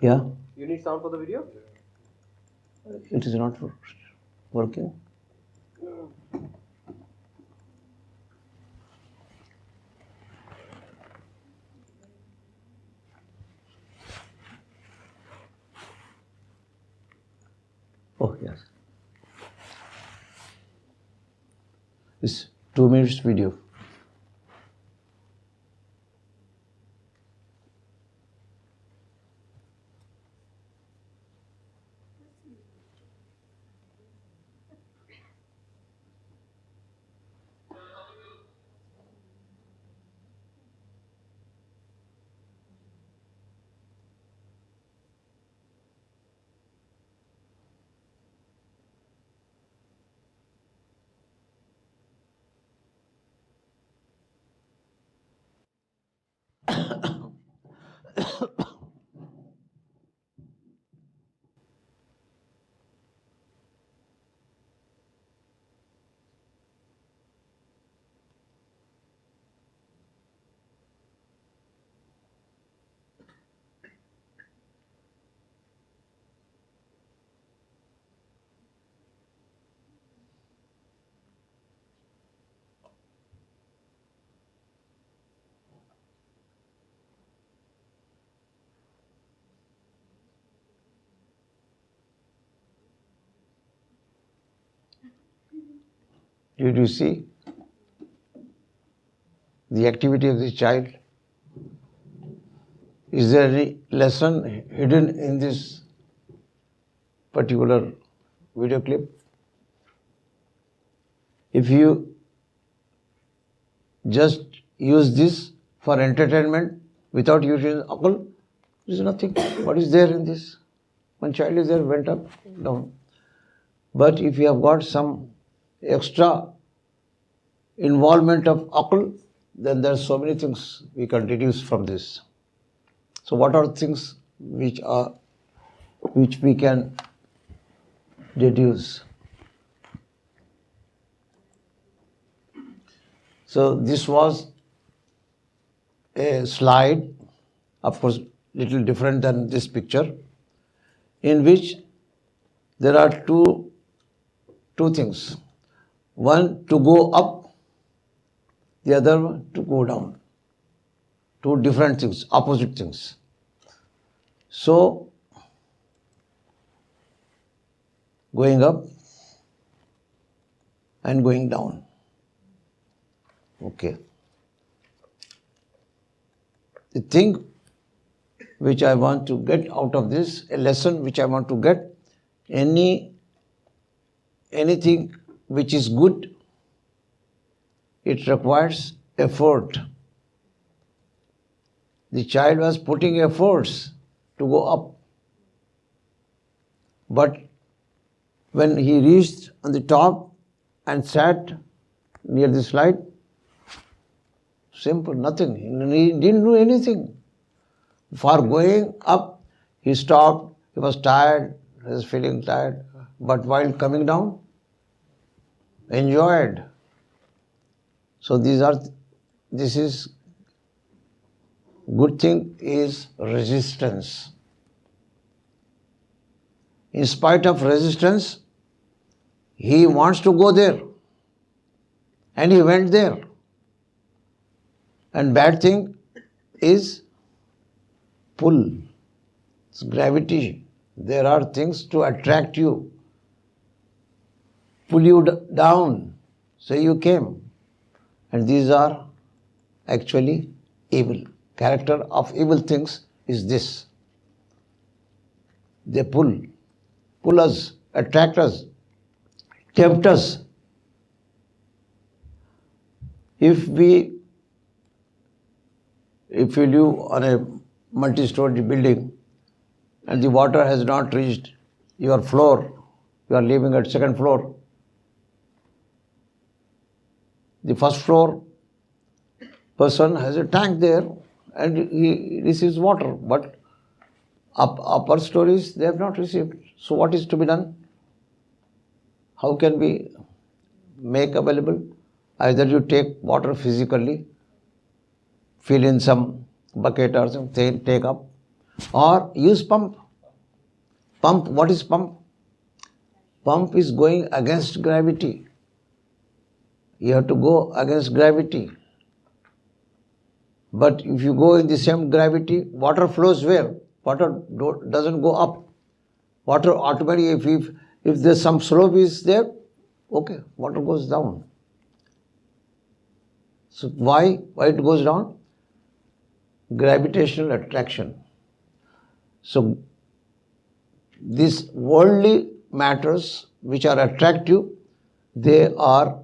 Yeah, You need sound for the video? it is not working. Oh, yes. It's 2 minutes video. Did you see the activity of the child? Is there any lesson hidden in this particular video clip? If you just use this for entertainment without using aql, there is nothing. What is there in this? One child is there, went up, down. But if you have got some extra involvement of aql, then there are so many things we can deduce from this. So what are things which we can deduce? So this was a slide, of course, little different than this picture, in which there are two things. One to go up, the other one to go down. Two different things, opposite things. So, going up and going down. Okay. The thing which I want to get out of this, a lesson which I want to get, anything which is good, it requires effort. The child was putting efforts to go up. But when he reached on the top and sat near the slide, simple, nothing. He didn't do anything. For going up, he stopped, he was tired, is feeling tired, but while coming down, enjoyed. So this is good thing is resistance. In spite of resistance, he wants to go there. And he went there. And bad thing is pull. It's gravity. There are things to attract you, pull you down. So you came. And these are actually evil. Character of evil things is this. They pull us, attract us, tempt us. If you live on a multi-story building and the water has not reached your floor, you are living at second floor, the first floor person has a tank there and he receives water, but upper stories they have not received. So what is to be done? How can we make available? Either you take water physically, fill in some bucket or something, take up, or use pump. Pump, what is pump? Pump is going against gravity. You have to go against gravity. But if you go in the same gravity, water flows where? Water doesn't go up. Water automatically, if there's some slope is there, okay, water goes down. So why it goes down? Gravitational attraction. So these worldly matters which are attractive, they are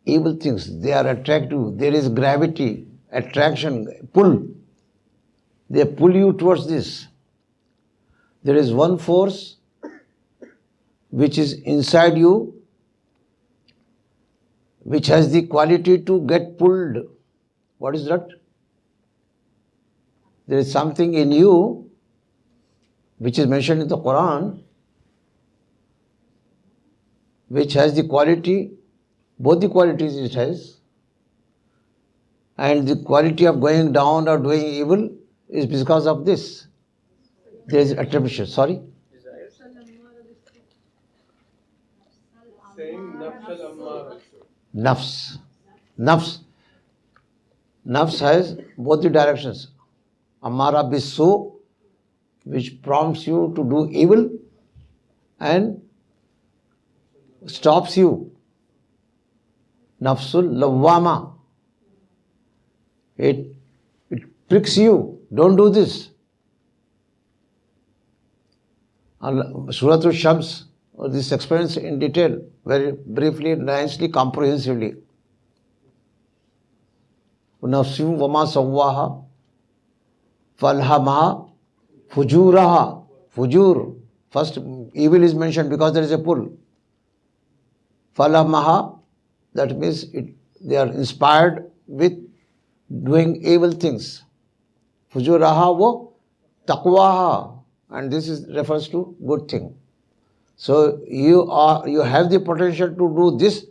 evil things. They are attractive. There is gravity, attraction, pull. They pull you towards this. There is one force which is inside you, which has the quality to get pulled. What is that? There is something in you which is mentioned in the Quran, which has the quality, both the qualities it has, and the quality of going down or doing evil is because of this. There is attribution. Sorry? Saying Nafs al-Ammara. Nafs. Nafs has both the directions. Amara bisu, which prompts you to do evil and stops you. Nafsul lawwama. It pricks you. Don't do this. Surah Shams, this explains in detail, very briefly, nicely, comprehensively. Nafsim wama sawwaha falhamaha fujuraha. Fujur. First, evil is mentioned because there is a pull. Falhamaha, that means they are inspired with doing evil things. Fujuraha wo taqwaha. And this refers to good thing. So you have the potential to do this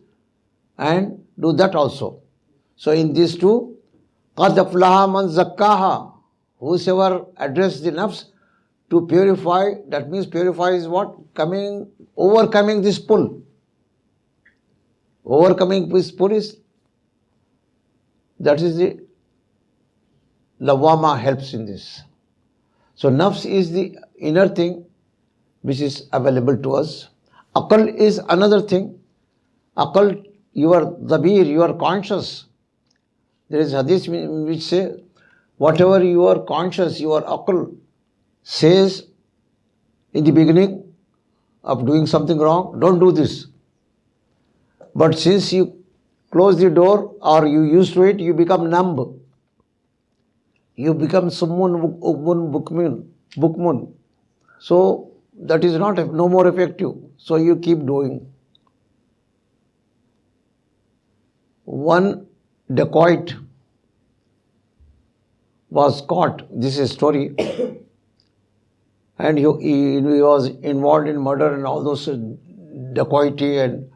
and do that also. So in these two, qad aflaha man zakkaha. Whosoever address the nafs to purify, that means purify is what? Overcoming this pull. Overcoming this pull is, that is the lawama helps in this. So nafs is the inner thing which is available to us. Aql is another thing. Aql, you are dhabir, you are conscious. There is hadith which say, whatever you are conscious, your aql says in the beginning of doing something wrong, don't do this. But since you close the door or you used to it, you become numb. You become summun, bukmun. So that is no more effective. So you keep doing. One dacoit was caught. This is a story. and he was involved in murder and all those dacoity and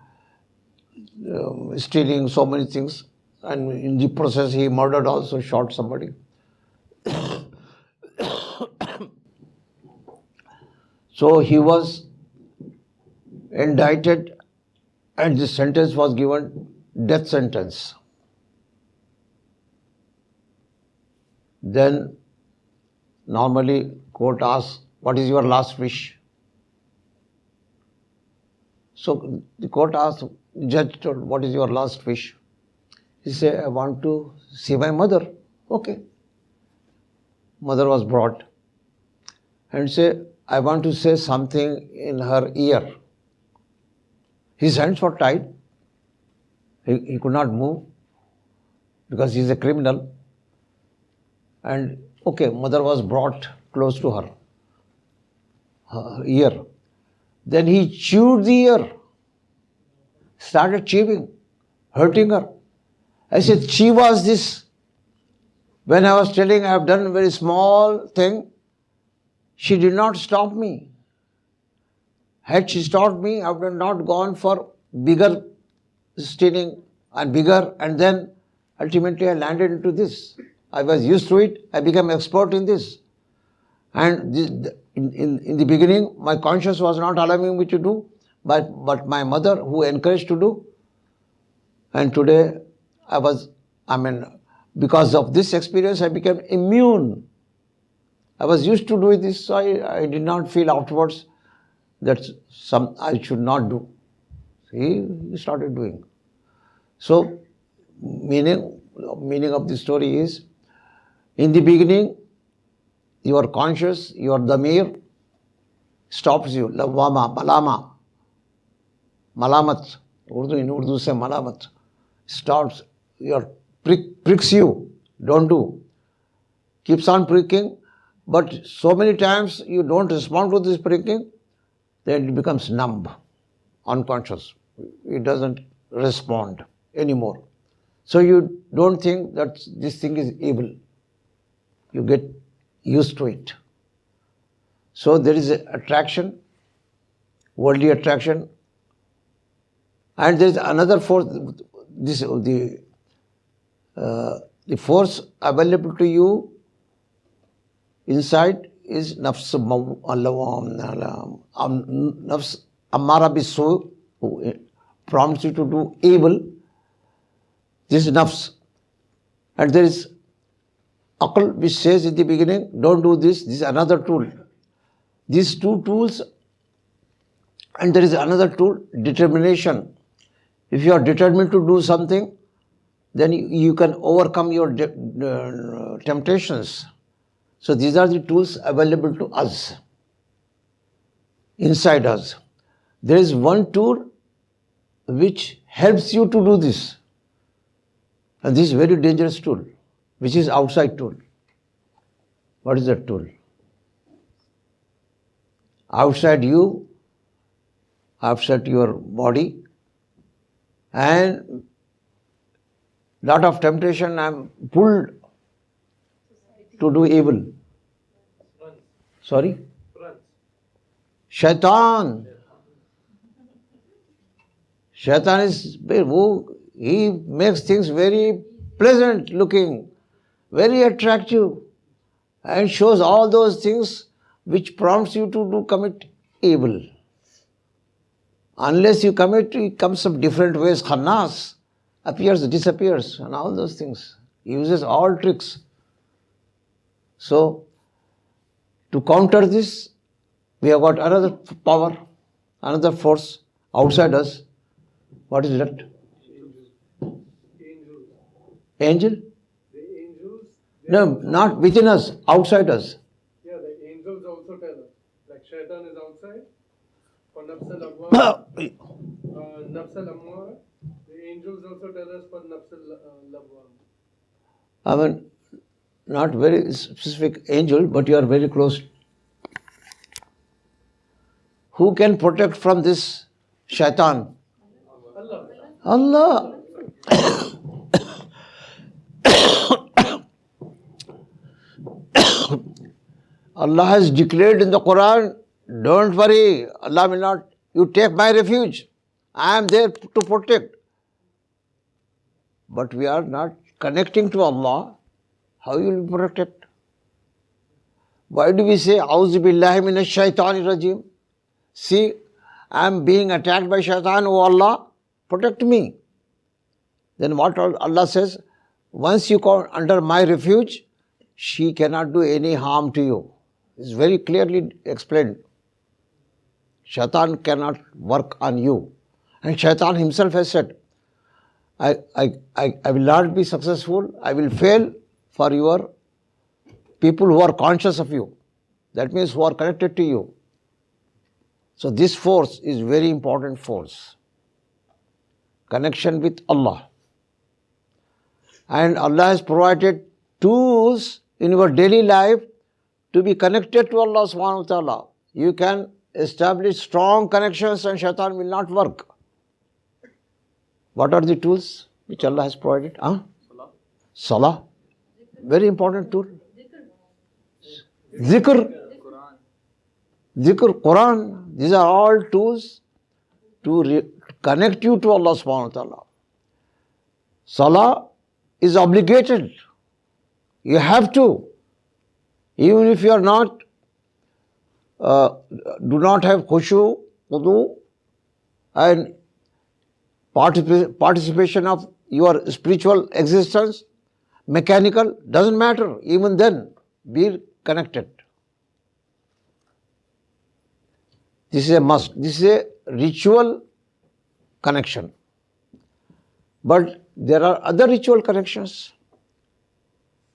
stealing so many things, and in the process he murdered also, shot somebody. So he was indicted and the sentence was given death sentence. Then normally court asks, what is your last wish? So the court asked, judge told, what is your last wish? He said, I want to see my mother. Okay. Mother was brought and said, I want to say something in her ear. His hands were tied. He could not move because he is a criminal. And okay, mother was brought close to her ear. Then he chewed the ear, started chewing, hurting her. I said, she was this. When I was telling I have done a very small thing, she did not stop me. Had she stopped me, I would have not gone for bigger stealing and bigger, and then ultimately I landed into this. I was used to it, I became expert in this. And in the beginning, my conscience was not allowing me to do, but my mother, who encouraged to do, and today because of this experience, I became immune. I was used to doing this, so I did not feel afterwards that I should not do. He started doing. So, meaning of the story is, in the beginning, your conscious, your damir stops you. Lawama, malama, malamat. In Urdu say malamat. Stops, pricks you. Don't do. Keeps on pricking, but so many times you don't respond to this pricking, then it becomes numb, unconscious. It doesn't respond anymore. So you don't think that this thing is evil. You get used to it. So there is an attraction, worldly attraction, and there is another force. The force available to you inside is nafs ammara bisu, who prompts you to do evil. This is nafs. And there is aql, which says in the beginning, don't do this. This is another tool. These two tools, and there is another tool, determination. If you are determined to do something, then you can overcome your temptations. So these are the tools available to us, inside us. There is one tool which helps you to do this. And this is a very dangerous tool, which is outside tool. What is that tool? Outside you, outside your body, and lot of temptation, I am pulled to do evil. Sorry? Shaitan. Shaitan is, he makes things very pleasant looking, very attractive, and shows all those things which prompts you to commit evil. Unless you commit, it comes some different ways. Khannas appears, disappears, and all those things. He uses all tricks. So, to counter this, we have got another power, another force outside us. What is that? Angel? The angels. No, not within us, outside us. Yeah, the angels also tell us. Like Shaitan is outside. For Nafs al-Amwar, the angels also tell us for Nafs al-Lawwam. I mean, not very specific angel, but you are very close. Who can protect from this shaitan? Allah. Allah has declared in the Quran, don't worry, Allah will not, you take my refuge. I am there to protect. But we are not connecting to Allah. How you will protect? Why do we say, Auzu billahi minash shaitani rajim? See, I am being attacked by shaitan, oh Allah, protect me. Then what Allah says? Once you come under my refuge, she cannot do any harm to you. It's very clearly explained. Shaitan cannot work on you. And shaitan himself has said, I will not be successful, I will fail for your people who are conscious of you. That means who are connected to you. So this force is very important force. Connection with Allah. And Allah has provided tools in your daily life to be connected to Allah subhanahu wa ta'ala. You can establish strong connections and shaitan will not work. What are the tools which Allah has provided? Salah. Very important tool. Zikr. Zikr, Quran. These are all tools to connect you to Allah subhanahu wa ta'ala. Salah is obligated. You have to. Even if you are not, do not have khushu, wudu, and participation of your spiritual existence, mechanical, doesn't matter. Even then, be connected. This is a must. This is a ritual connection. But there are other ritual connections.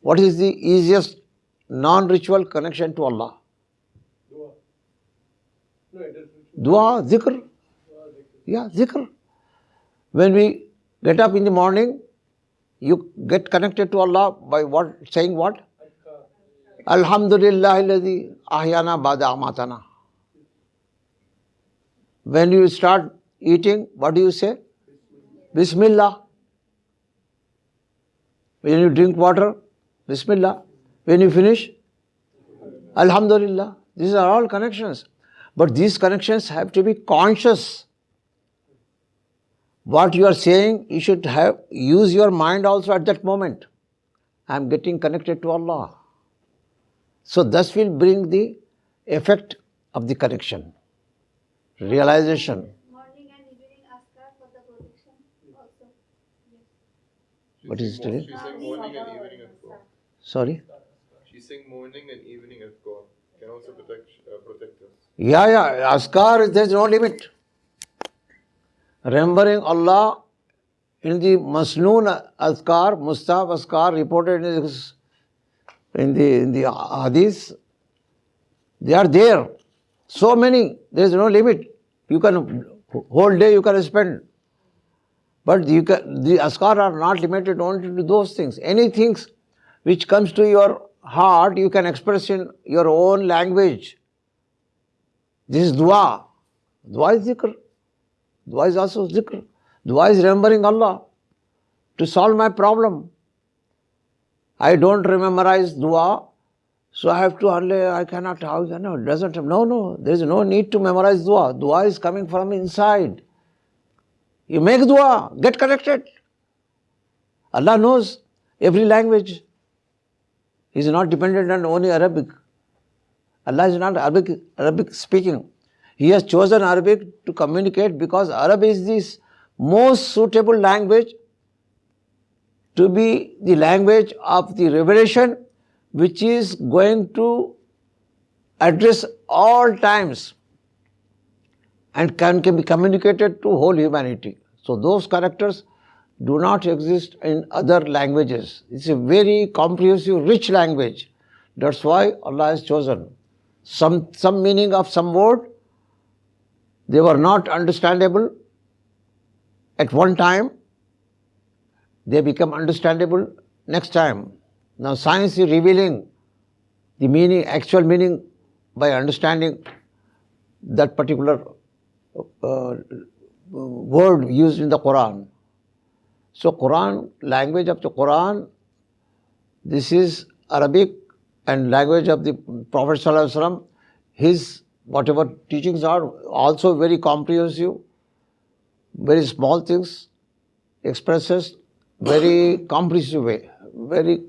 What is the easiest non-ritual connection to Allah? Dua. No, it is ritual. Dua, zikr. Dua, zikr. Yeah, zikr. When we get up in the morning, you get connected to Allah by what? Saying what? Adhkar. Alhamdulillah alladhi ahyana ba'da amatana. When you start eating, what do you say? Bismillah. When you drink water, Bismillah. When you finish, Alhamdulillah. These are all connections. But these connections have to be conscious. What you are saying, you should use your mind also at that moment. I am getting connected to Allah. So thus will bring the effect of the connection. Realization. Morning and evening askar for the protection also. What is it today? She's saying morning and evening at God. Sorry? She's saying morning and evening at God can also protect us. Yeah, Askar, there is no limit. Remembering Allah in the Masnoon Azkar, Mustahab Azkar reported in the Hadith, they are there. So many, there is no limit. You can, whole day you can spend. But the Azkar are not limited only to those things. Anything which comes to your heart, you can express in your own language. This is dua. Dua is zikr. Dua is also zikr. Dua is remembering Allah to solve my problem. I don't memorize dua, so I have to I cannot, how, no, it doesn't, no, there is no need to memorize dua. Dua is coming from inside. You make dua, get connected. Allah knows every language. He is not dependent on only Arabic. Allah is not Arabic speaking. He has chosen Arabic to communicate because Arabic is the most suitable language to be the language of the revelation, which is going to address all times and can be communicated to whole humanity. So those characters do not exist in other languages. It's a very comprehensive, rich language. That's why Allah has chosen. Some meaning of some word, they were not understandable at one time. They become understandable next time. Now science is revealing the meaning, actual meaning by understanding that particular word used in the Quran. So Quran, language of the Quran, this is Arabic and language of the Prophet Sallallahu Alaihi Wasallam, his whatever teachings are also very comprehensive, very small things, expresses very comprehensive way, very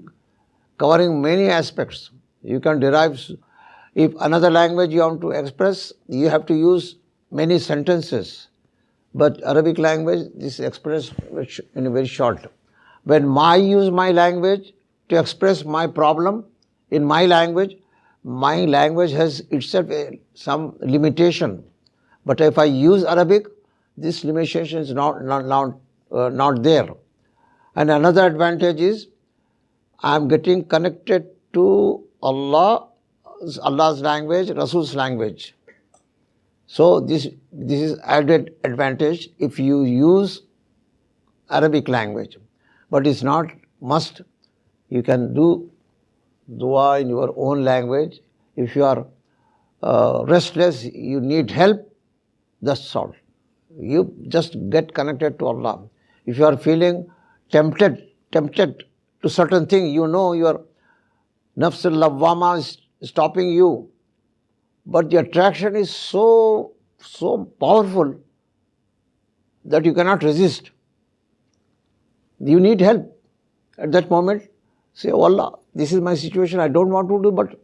covering many aspects. You can derive, if another language you want to express, you have to use many sentences. But Arabic language, this is expressed in a very short. When I use my language to express my problem in my language has itself some limitation. But if I use Arabic, this limitation is not there. And another advantage is I am getting connected to Allah's language, Rasul's language. So this is added advantage if you use Arabic language. But it's not must. You can do dua in your own language. If you are restless, you need help, that's all. You just get connected to Allah. If you are feeling tempted to certain thing, you know your nafs al-lawwama is stopping you. But the attraction is so powerful that you cannot resist. You need help. At that moment, say, oh Allah, this is my situation, I don't want to do, but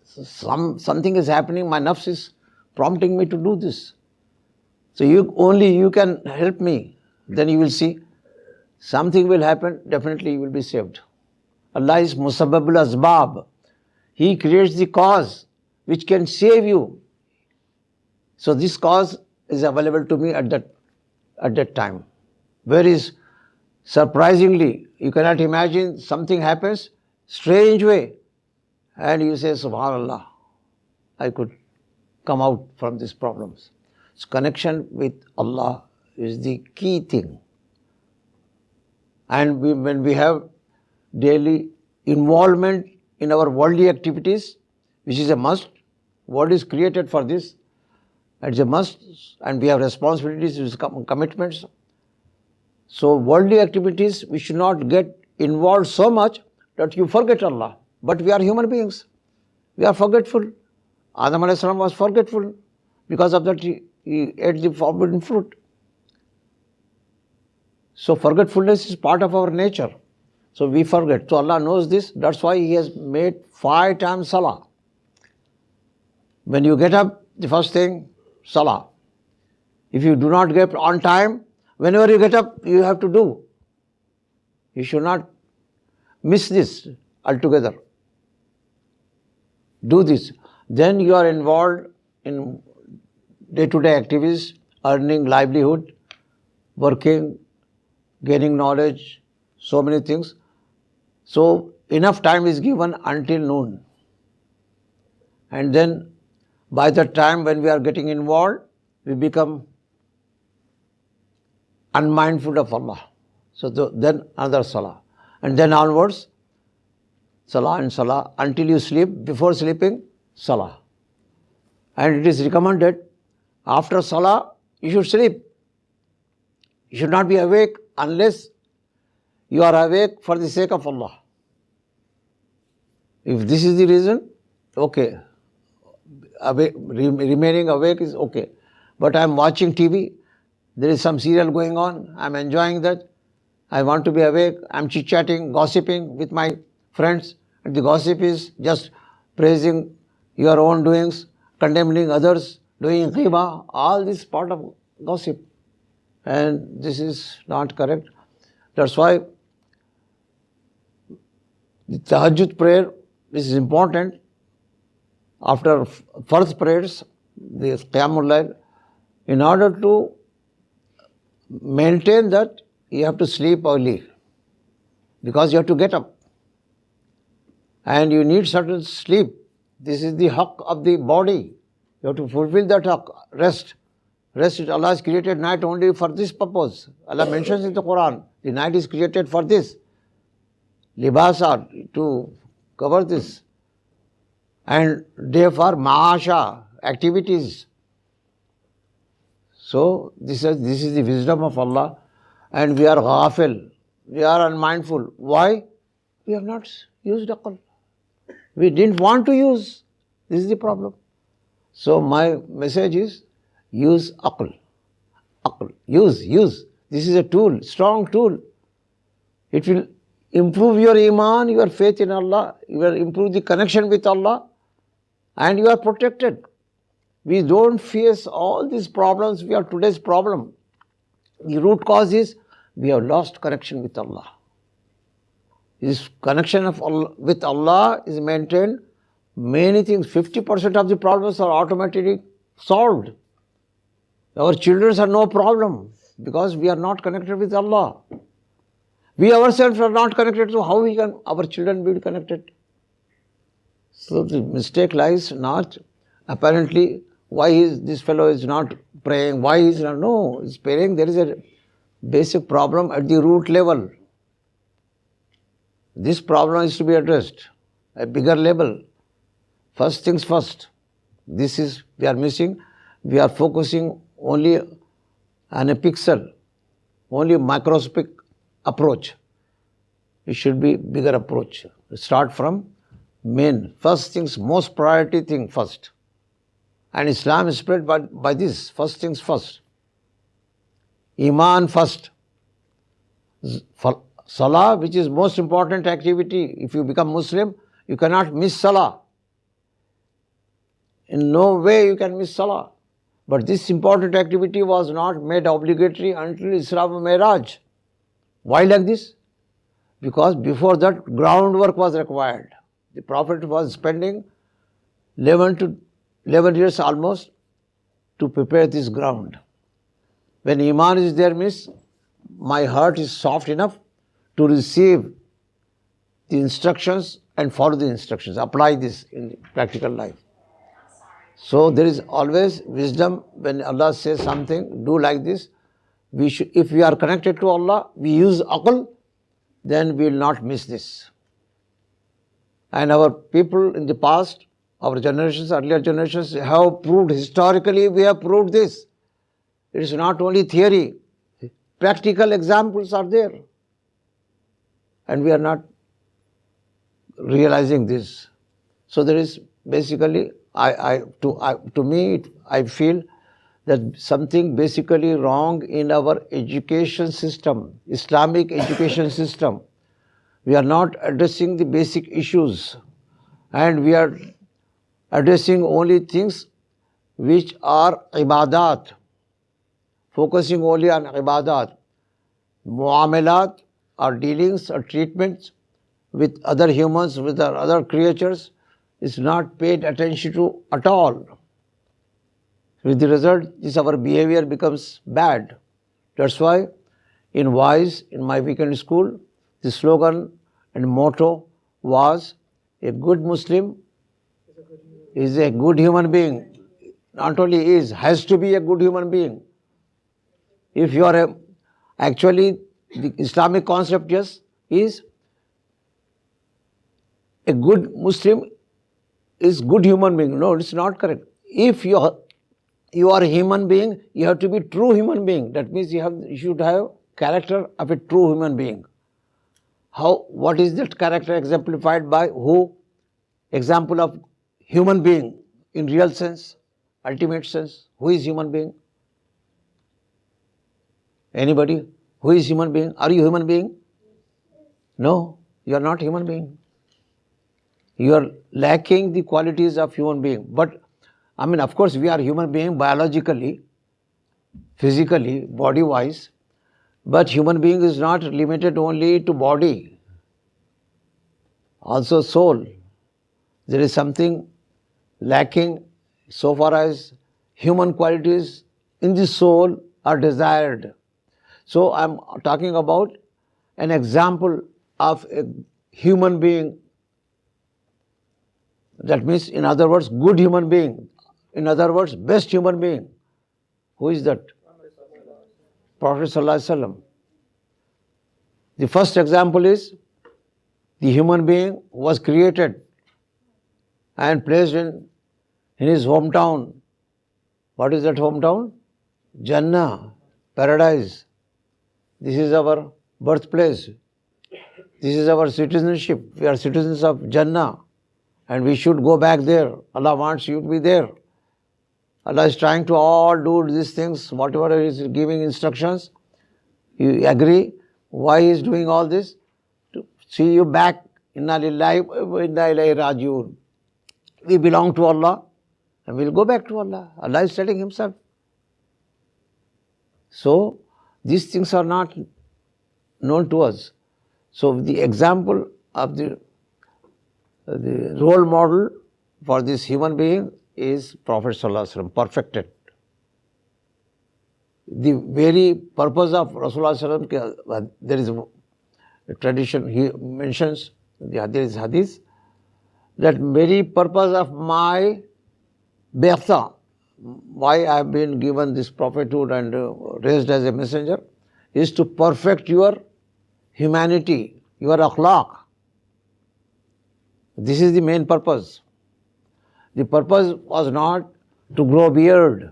something is happening, my nafs is prompting me to do this. So you can help me. Then you will see something will happen, definitely you will be saved. Allah is musabbabul asbab. He creates the cause which can save you. So this cause is available to me at that time. Whereas surprisingly, you cannot imagine something happens, strange way, and you say, Subhanallah, I could come out from these problems. So connection with Allah is the key thing. And when we have daily involvement in our worldly activities, which is a must, world is created for this, it's a must, and we have responsibilities, commitments. So worldly activities, we should not get involved so much that you forget Allah. But we are human beings. We are forgetful. Adam a.s. was forgetful. Because of that, he ate the forbidden fruit. So forgetfulness is part of our nature. So we forget. So Allah knows this. That's why He has made 5 times salah. When you get up, the first thing, salah. If you do not get on time, whenever you get up, you have to do. You should not miss this altogether. Do this. Then you are involved in day-to-day activities, earning livelihood, working, gaining knowledge, so many things. So enough time is given until noon. And then by the time when we are getting involved, we become unmindful of Allah. So then another salah. And then onwards, salah and salah until you sleep. Before sleeping, salah. And it is recommended after salah, you should sleep. You should not be awake unless you are awake for the sake of Allah. If this is the reason, okay. Remaining awake is okay. But I am watching TV, there is some serial going on, I am enjoying that. I want to be awake, I am chit-chatting, gossiping with my friends. And the gossip is just praising your own doings, condemning others, doing ghibah, all this part of gossip. And this is not correct. That's why the tahajjud prayer, this is important. After first prayers, the Qiyamul Layl, in order to maintain that, you have to sleep early. Because you have to get up. And you need certain sleep. This is the haqq of the body. You have to fulfill that haqq. Rest. Rest, Allah has created night only for this purpose. Allah mentions in the Quran, the night is created for this. Libasa, to cover this. And day for ma'asha, activities. So this is the wisdom of Allah. And we are ghafil. We are unmindful. Why? We have not used aql. We didn't want to use. This is the problem. So my message is, use aql. Aql. Use. This is a tool, strong tool. It will improve your iman, your faith in Allah. You will improve the connection with Allah, and you are protected. We don't face all these problems. We have today's problem. The root cause is we have lost connection with Allah. This connection of Allah, with Allah is maintained. Many things, 50% of the problems are automatically solved. Our children are no problem because we are not connected with Allah. We ourselves are not connected, so how we can our children be connected? So the mistake lies not apparently why this fellow is not praying, why he is not, no, he's praying. There is a basic problem at the root level. This problem is to be addressed at a bigger level. First things first. This is, we are missing. We are focusing only on a pixel, only microscopic approach. It should be bigger approach. Start from main. First things, most priority thing first. And Islam is spread by this, first things first. Iman first. Salah, which is most important activity. If you become Muslim, you cannot miss Salah. In no way you can miss Salah. But this important activity was not made obligatory until Isra and Miraj. Why like this? Because before that groundwork was required. The Prophet was spending 11 years almost to prepare this ground. When Iman is there means my heart is soft enough to receive the instructions and follow the instructions, apply this in practical life. So there is always wisdom when Allah says something, do like this. If we are connected to Allah, we use aql, then we will not miss this. And our people in the past, our generations, earlier generations have proved, historically we have proved this. It is not only theory, practical examples are there. And we are not realizing this. So there is basically, to me, I feel that something basically wrong in our education system, Islamic education system. We are not addressing the basic issues, and we are addressing only things which are ibadat, focusing only on ibadat. Muamalat or dealings or treatments with other humans, with other creatures is not paid attention to at all. With the result, our behavior becomes bad. That's why in WISE, in my weekend school, the slogan and motto was, a good Muslim is a good human being. Not only is, has to be a good human being. If you are actually, the Islamic concept is a good Muslim is good human being. No, it's not correct. If you are a human being, you have to be true human being. That means you should have character of a true human being. What is that character exemplified by who? Example of human being in real sense, ultimate sense. Who is human being? Anybody? Who is human being? Are you human being? No, you are not human being. You are lacking the qualities of human being. But, of course, we are human being biologically, physically, body-wise. But human being is not limited only to body. Also soul. There is something lacking so far as human qualities in the soul are desired. So I am talking about an example of a human being. That means, in other words, good human being. In other words, best human being. Who is that? Prophet ﷺ. The first example is the human being was created and placed in his hometown. What is that hometown? Jannah, paradise. This is our birthplace. This is our citizenship. We are citizens of Jannah. and we should go back there. Allah wants you to be there. Allah is trying to all do these things, whatever He is giving instructions. You agree? Why He is doing all this? To see you back. Inna lillahi wa inna ilayhi rajiun. We belong to Allah and we'll go back to Allah. Allah is telling Himself. So, these things are not known to us. So, the example of the role model for this human being is Prophet ﷺ, perfected. The very purpose of Rasulullah ﷺ, there is a tradition, he mentions, there is hadith, that very purpose of my bi'atha, why I have been given this prophethood and raised as a messenger, is to perfect your humanity, your akhlaq. This is the main purpose. The purpose was not to grow beard.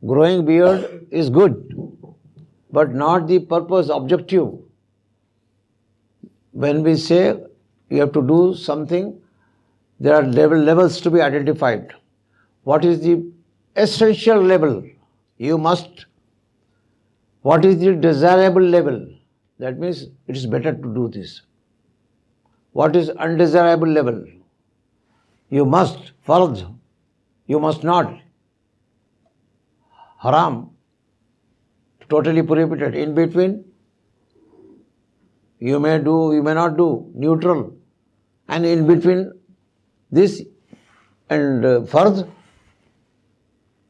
Growing beard is good, but not the purpose, objective. When we say you have to do something, there are levels to be identified. What is the essential level? You must. What is the desirable level? That means it is better to do this. What is undesirable level? You must. Fard. You must not. Haram. Totally prohibited. In between, you may do, you may not do. Neutral. And in between this and fard,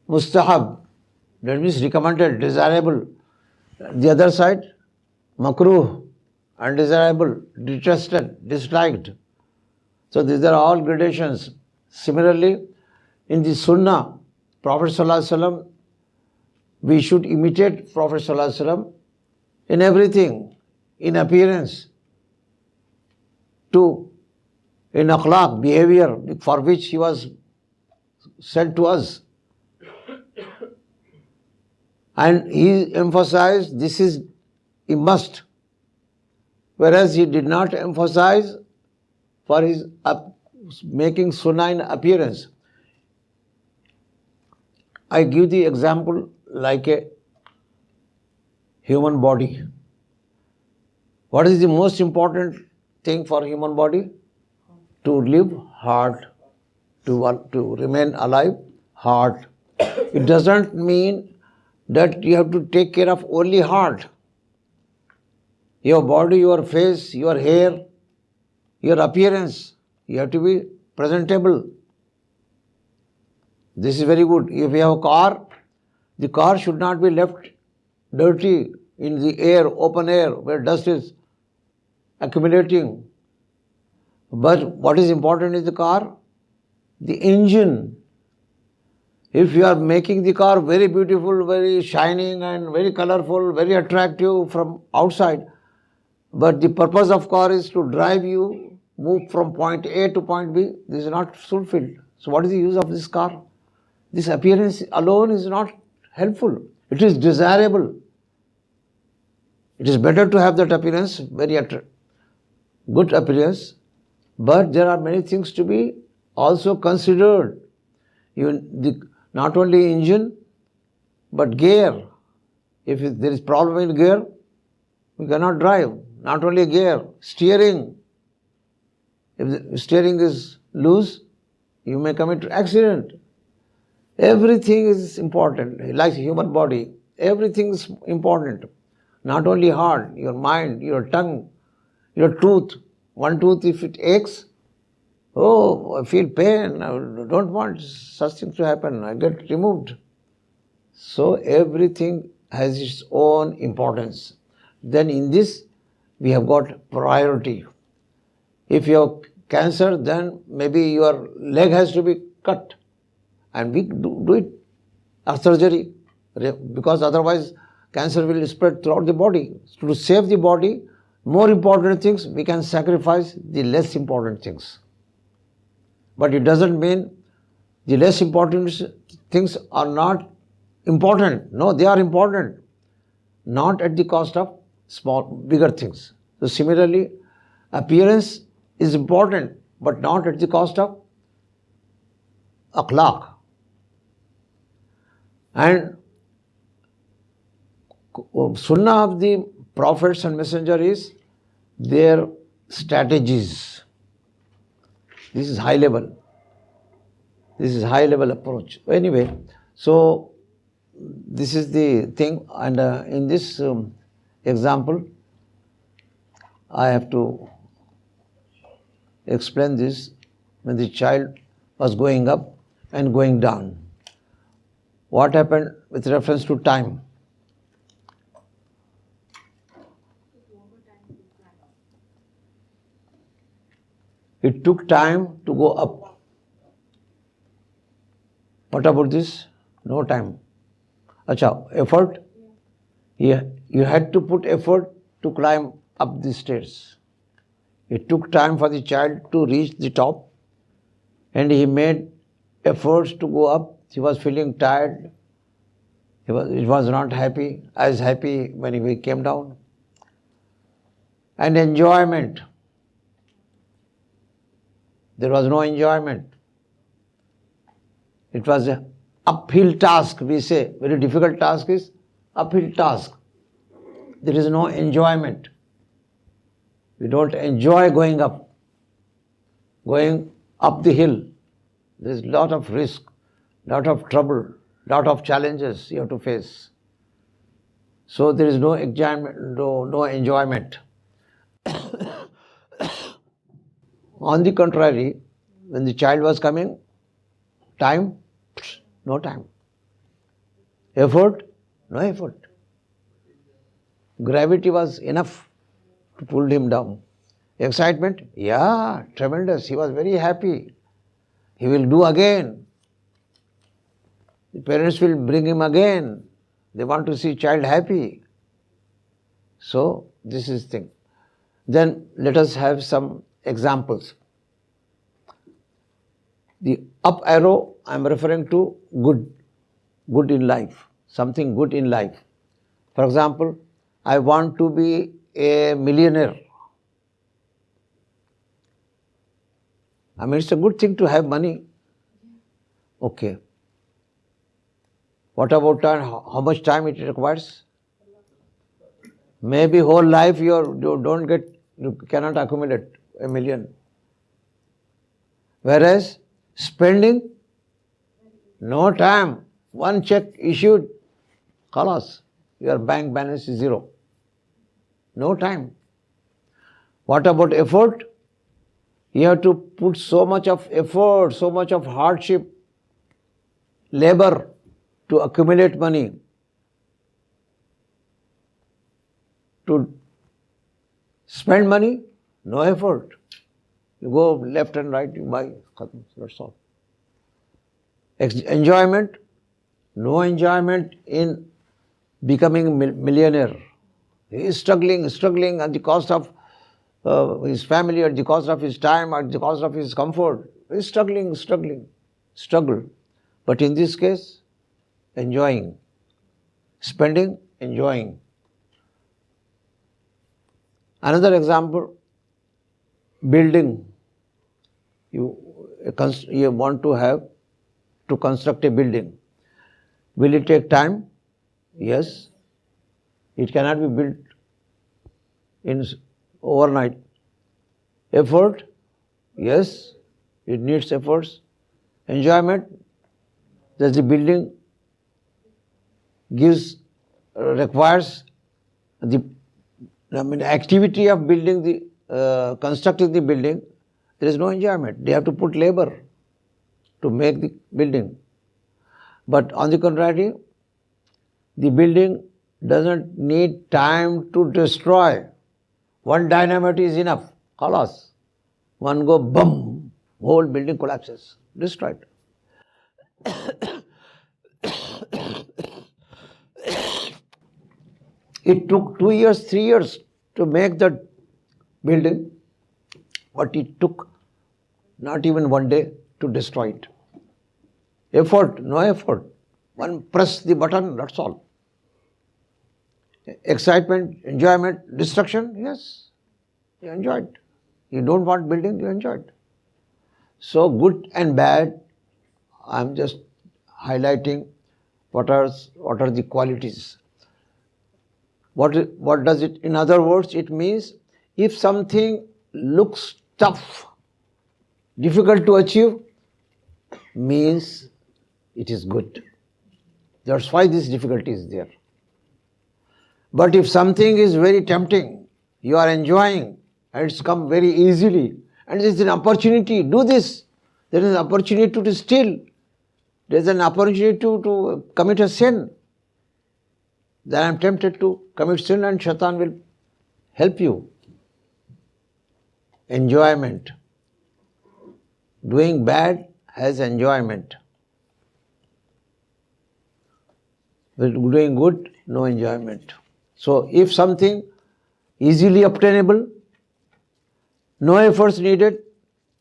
mustahab. That means recommended, desirable. The other side, makruh, undesirable, detested, disliked. So these are all gradations. Similarly, in the Sunnah, Prophet ﷺ, we should imitate Prophet ﷺ in everything, in appearance, in akhlaq, behavior, for which he was sent to us. And he emphasized this is a must, whereas he did not emphasize for his making sunnah in appearance. I give the example like a human body. What is the most important thing for human body? To live, heart. To remain alive, heart. It doesn't mean that you have to take care of only heart. Your body, your face, your hair, your appearance, you have to be presentable. This is very good. If you have a car, the car should not be left dirty in the air, open air, where dust is accumulating. But what is important is the car? The engine. If you are making the car very beautiful, very shining and very colorful, very attractive from outside, but the purpose of car is to drive you, move from point A to point B, this is not fulfilled. So what is the use of this car? This appearance alone is not helpful. It is desirable. It is better to have that appearance, very good appearance, but there are many things to be also considered. Not only engine, but gear. If there is problem in gear, we cannot drive. Not only gear, steering. If the steering is loose, you may commit accident. Everything is important. Like human body, everything is important. Not only heart, your mind, your tongue, your tooth. One tooth, if it aches, oh, I feel pain, I don't want such things to happen, I get removed. So everything has its own importance. Then in this, we have got priority. If you have cancer, then maybe your leg has to be cut. And we do it as surgery, because otherwise cancer will spread throughout the body. So to save the body, more important things, we can sacrifice the less important things. But it doesn't mean the less important things are not important. No, they are important. Not at the cost of bigger things. So similarly, appearance is important. but not at the cost of akhlaq. And sunnah of the prophets and messenger is their strategies. This is high level. This is high level approach. Anyway, so this is the thing, and in this example, I have to explain this. When the child was going up and going down, what happened with reference to time? It took time to go up. What about this? No time. Acha, effort? Yeah, you had to put effort to climb up the stairs. It took time for the child to reach the top, and he made efforts to go up. He was feeling tired. He was not happy, as happy when he came down. And enjoyment. There was no enjoyment. It was an uphill task, we say. Very difficult task is uphill task. There is no enjoyment. We don't enjoy going up. Going up the hill, there is a lot of risk, lot of trouble, lot of challenges you have to face. So there is no enjoyment. On the contrary, when the child was coming, time, no time. Effort, no effort. Gravity was enough to pull him down. Excitement, yeah, tremendous. He was very happy. He will do again. The parents will bring him again. They want to see child happy. So this is thing. Then let us have some examples. The up arrow, I am referring to good in life, something good in life. For example, I want to be a millionaire. I mean, it's a good thing to have money. Okay. What about time? How much time it requires? Maybe whole life you cannot accumulate a million. Whereas spending, no time. One check issued, khalas, your bank balance is zero. No time. What about effort? You have to put so much of effort, so much of hardship, labor to accumulate money, to spend money, no effort. You go left and right, you buy, that's all. Enjoyment, no enjoyment in becoming millionaire. He is struggling at the cost of his family, at the cost of his time, at the cost of his comfort. He is struggle. But in this case, enjoying. Spending, enjoying. Another example, building. You want to construct a building. Will it take time? Yes. It cannot be built in overnight. Effort? Yes. It needs efforts. Enjoyment? That the building requires the activity of building constructing the building. There is no enjoyment. They have to put labor to make the building. But on the contrary, the building doesn't need time to destroy. One dynamite is enough. Khalas. One go, boom, whole building collapses. Destroyed. It took 2 years, 3 years to make that building, but it took not even 1 day to destroy it. Effort, no effort. One press the button, that's all. Excitement, enjoyment, destruction, yes. You enjoy it. You don't want building, you enjoy it. So good and bad, I'm just highlighting what are the qualities. What does it, in other words, it means if something looks tough, difficult to achieve, means it is good. That's why this difficulty is there. But if something is very tempting, you are enjoying, and it's come very easily, and there's an opportunity, do this. There is an opportunity to steal. There's an opportunity to commit a sin. Then I'm tempted to commit sin and shaitan will help you. Enjoyment. Doing bad has enjoyment. But doing good, no enjoyment. So if something easily obtainable, no efforts needed,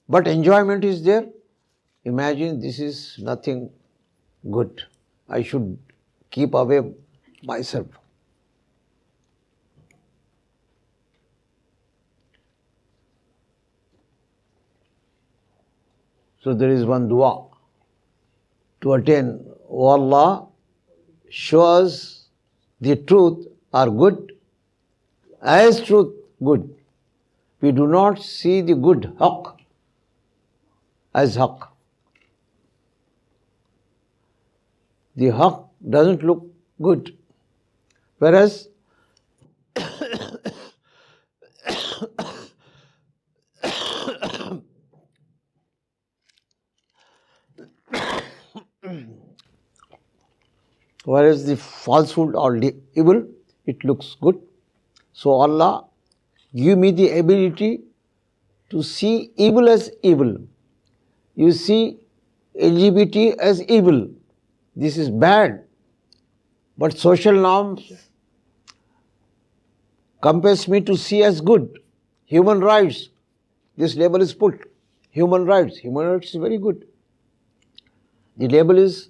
but enjoyment is there, imagine this is nothing good. I should keep away myself. So there is one dua to attain. O Allah, show us the truth are good, as truth good. We do not see the good, haqq, as haqq. The haqq doesn't look good. Whereas the falsehood or the evil, it looks good. So Allah, give me the ability to see evil as evil. You see LGBT as evil. This is bad. But social norms compels me to see as good. Human rights, this label is put. Human rights. Human rights is very good. The label is,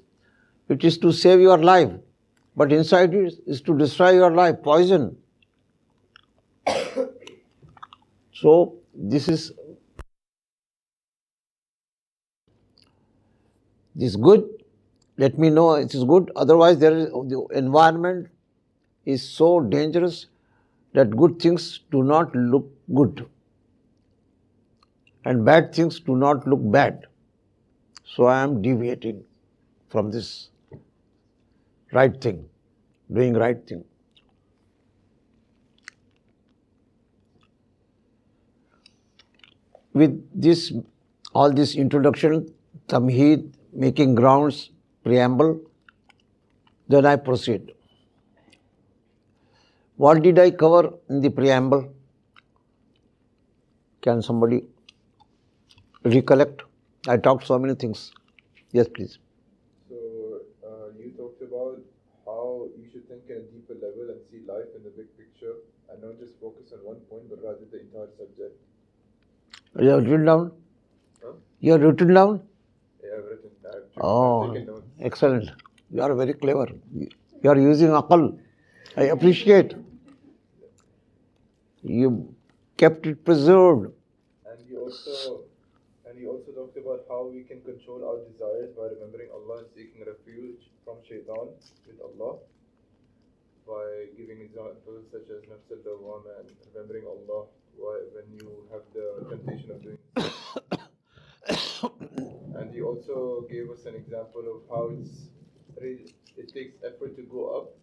it is to save your life. But inside it is to destroy your life, poison. So this is good. Let me know it is good. Otherwise, the environment is so dangerous that good things do not look good and bad things do not look bad. So I am deviating from this right thing, doing right thing. With this, all this introduction, tamheed, making grounds, preamble, then I proceed. What did I cover in the preamble? Can somebody recollect? I talked so many things. Yes, please. So you talked about how you should think in a deeper level and see life in the big picture and not just focus on one point but rather the entire subject. You have written down? Huh? You have written down? Yeah, I've written. Oh, I've taken notes. excellent. You are very clever. You are using aql. I appreciate. You kept it preserved. And you also talked about how we can control our desires by remembering Allah and seeking refuge from shaitan with Allah by giving examples such as nafs al-lawwama and remembering Allah when you have the temptation of doing so. And you also gave us an example of how it takes effort to go up,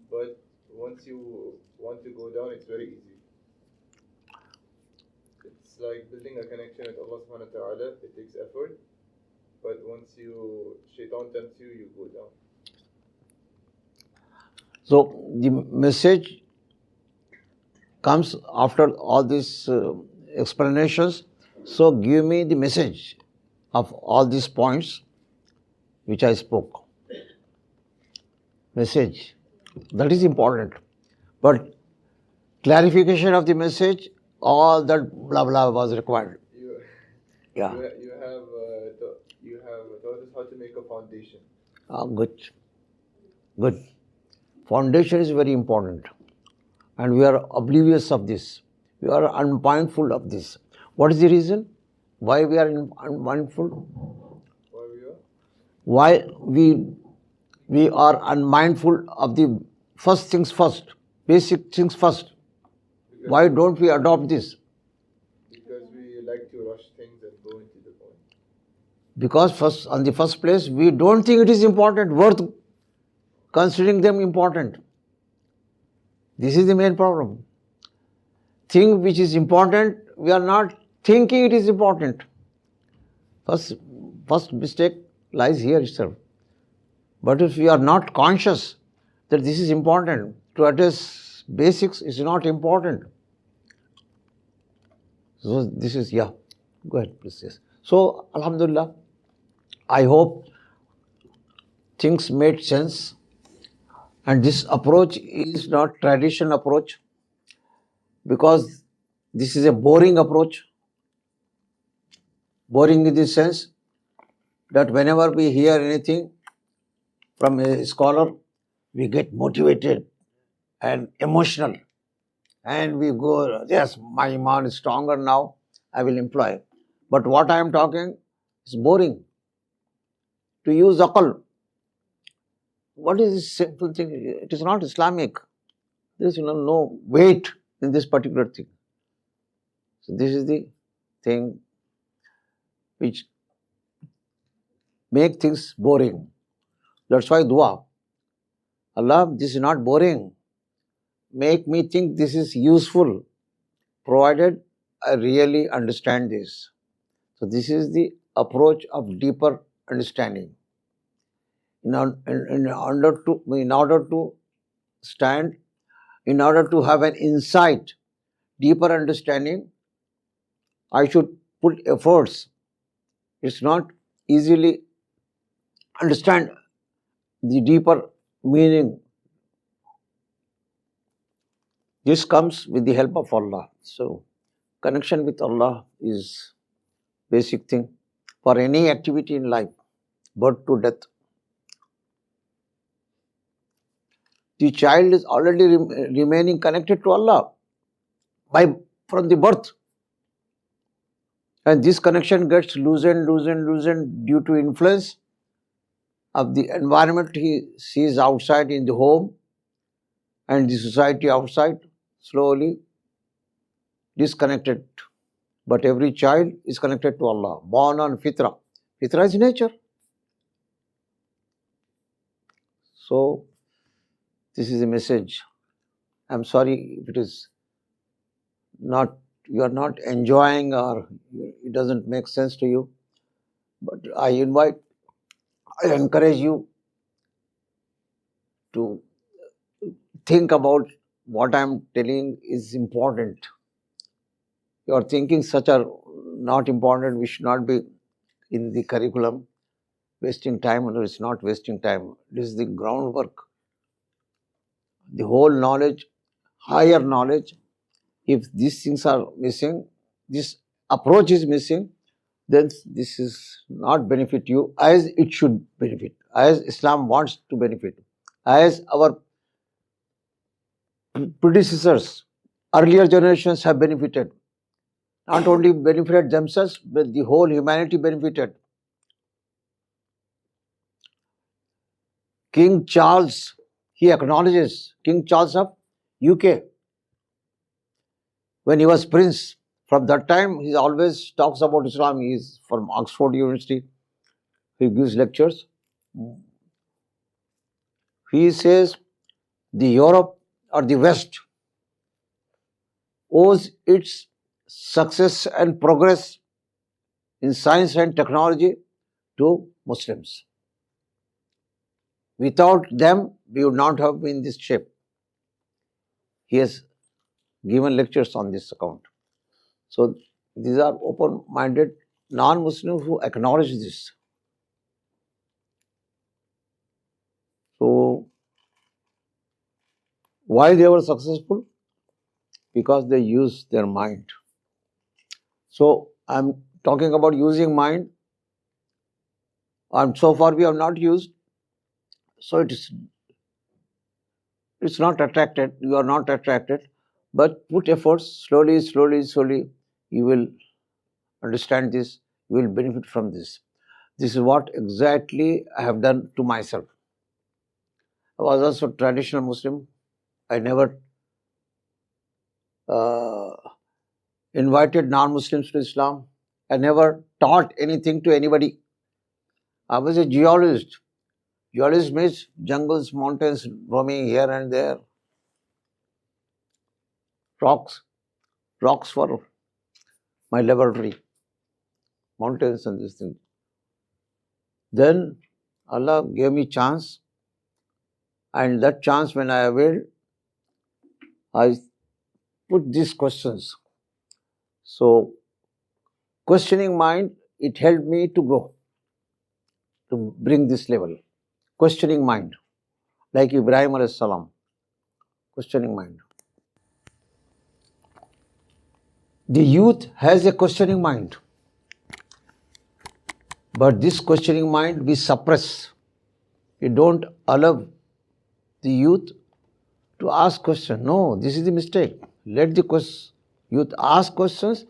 but once you want to go down, it's very easy. It's like building a connection with Allah subhanahu wa ta'ala. It takes effort, but once shaitan tempts you, you go down. So the message comes after all these explanations. So give me the message of all these points which I spoke. Message. That is important. But clarification of the message, all that blah blah was required. Yeah. You have taught us how to make a foundation. Good. Good. Foundation is very important. And we are oblivious of this. We are unmindful of this. What is the reason? Why we are unmindful? Why we are? Why we are unmindful of the first things first, basic things first? Why don't we adopt this? Because we like to rush things and go into the point. Because first, on the first place, we don't think it is important, worth considering them important. This is the main problem. Thing which is important, we are not thinking it is important. First mistake lies here itself. But if we are not conscious that this is important, to address basics is not important. So this is, yeah, go ahead please. Yes. So Alhamdulillah, I hope things made sense, and this approach is not traditional approach, because this is a boring approach. Boring in the sense that whenever we hear anything from a scholar, we get motivated and emotional, and we go, yes, my iman is stronger now, I will employ. But what I am talking is boring. To use aql, what is this simple thing? It is not Islamic. There is no weight in this particular thing. So this is the thing which make things boring. That's why dua. Allah, this is not boring. Make me think this is useful, provided I really understand this. So this is the approach of deeper understanding. In order to stand, in order to have an insight, deeper understanding, I should put efforts. It's not easily understand the deeper meaning. This comes with the help of Allah. So connection with Allah is basic thing for any activity in life, birth to death. The child is already remaining connected to Allah from the birth. And this connection gets loosened due to influence of the environment he sees outside in the home and the society outside, slowly disconnected. But every child is connected to Allah, born on fitra. Fitra is nature. So, this is a message. I'm sorry if it is not, you are not enjoying or it doesn't make sense to you. But I encourage you to think about what I'm telling is important. Your thinking such are not important, we should not be in the curriculum wasting time. No, it's not wasting time. This is the groundwork. The whole knowledge, higher knowledge, if these things are missing, this approach is missing, then this is not benefit you as it should benefit, as Islam wants to benefit, as our predecessors, earlier generations have benefited. Not only benefited themselves, but the whole humanity benefited. King Charles, he acknowledges, King Charles of UK, when he was prince, from that time he always talks about Islam. He is from Oxford University, he gives lectures. He says the Europe or the West owes its success and progress in science and technology to Muslims. Without them, we would not have been in this shape. He has given lectures on this account. So these are open-minded non-Muslims who acknowledge this. So why they were successful? Because they used their mind. So I'm talking about using mind, and so far we have not used. So it's not attracted, you are not attracted, but put efforts, slowly, you will understand this, you will benefit from this. This is what exactly I have done to myself. I was also a traditional Muslim. I never invited non-Muslims to Islam. I never taught anything to anybody. I was a geologist. Geologist means jungles, mountains, roaming here and there. Rocks for my laboratory. Mountains and this thing. Then Allah gave me chance, and that chance when I availed, I put these questions. So, questioning mind, it helped me to grow, to bring this level. Questioning mind, like Ibrahim alayhi salam, questioning mind. The youth has a questioning mind, but this questioning mind we suppress. We don't allow the youth to ask questions. No, this is the mistake. Let the youth ask questions,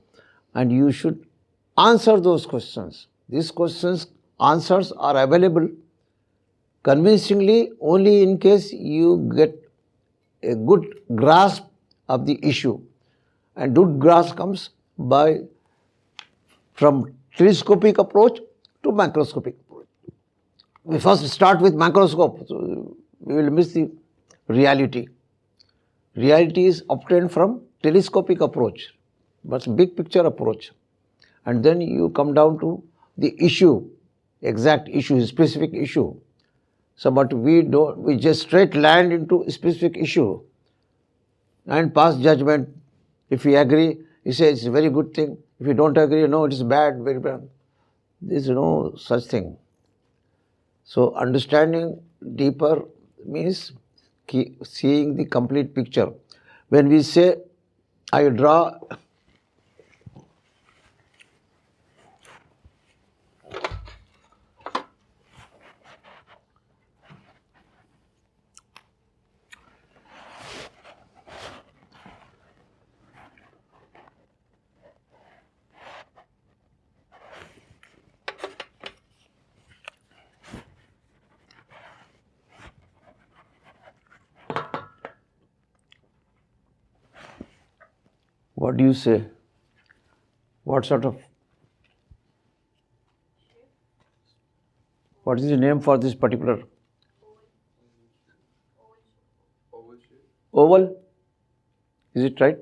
and you should answer those questions. These questions, answers are available convincingly only in case you get a good grasp of the issue. And good grasp comes from telescopic approach to macroscopic approach. We first start with macroscope, so we will miss the reality. Reality is obtained from telescopic approach, but big picture approach. And then you come down to the issue, exact issue, specific issue. So, but we just straight land into specific issue and pass judgment. If we agree, he says it's a very good thing. If you don't agree, no, it is bad, very bad. There is no such thing. So, understanding deeper means seeing the complete picture. When we say, I draw what do you say? What is the name for this particular? Oval? Is it right?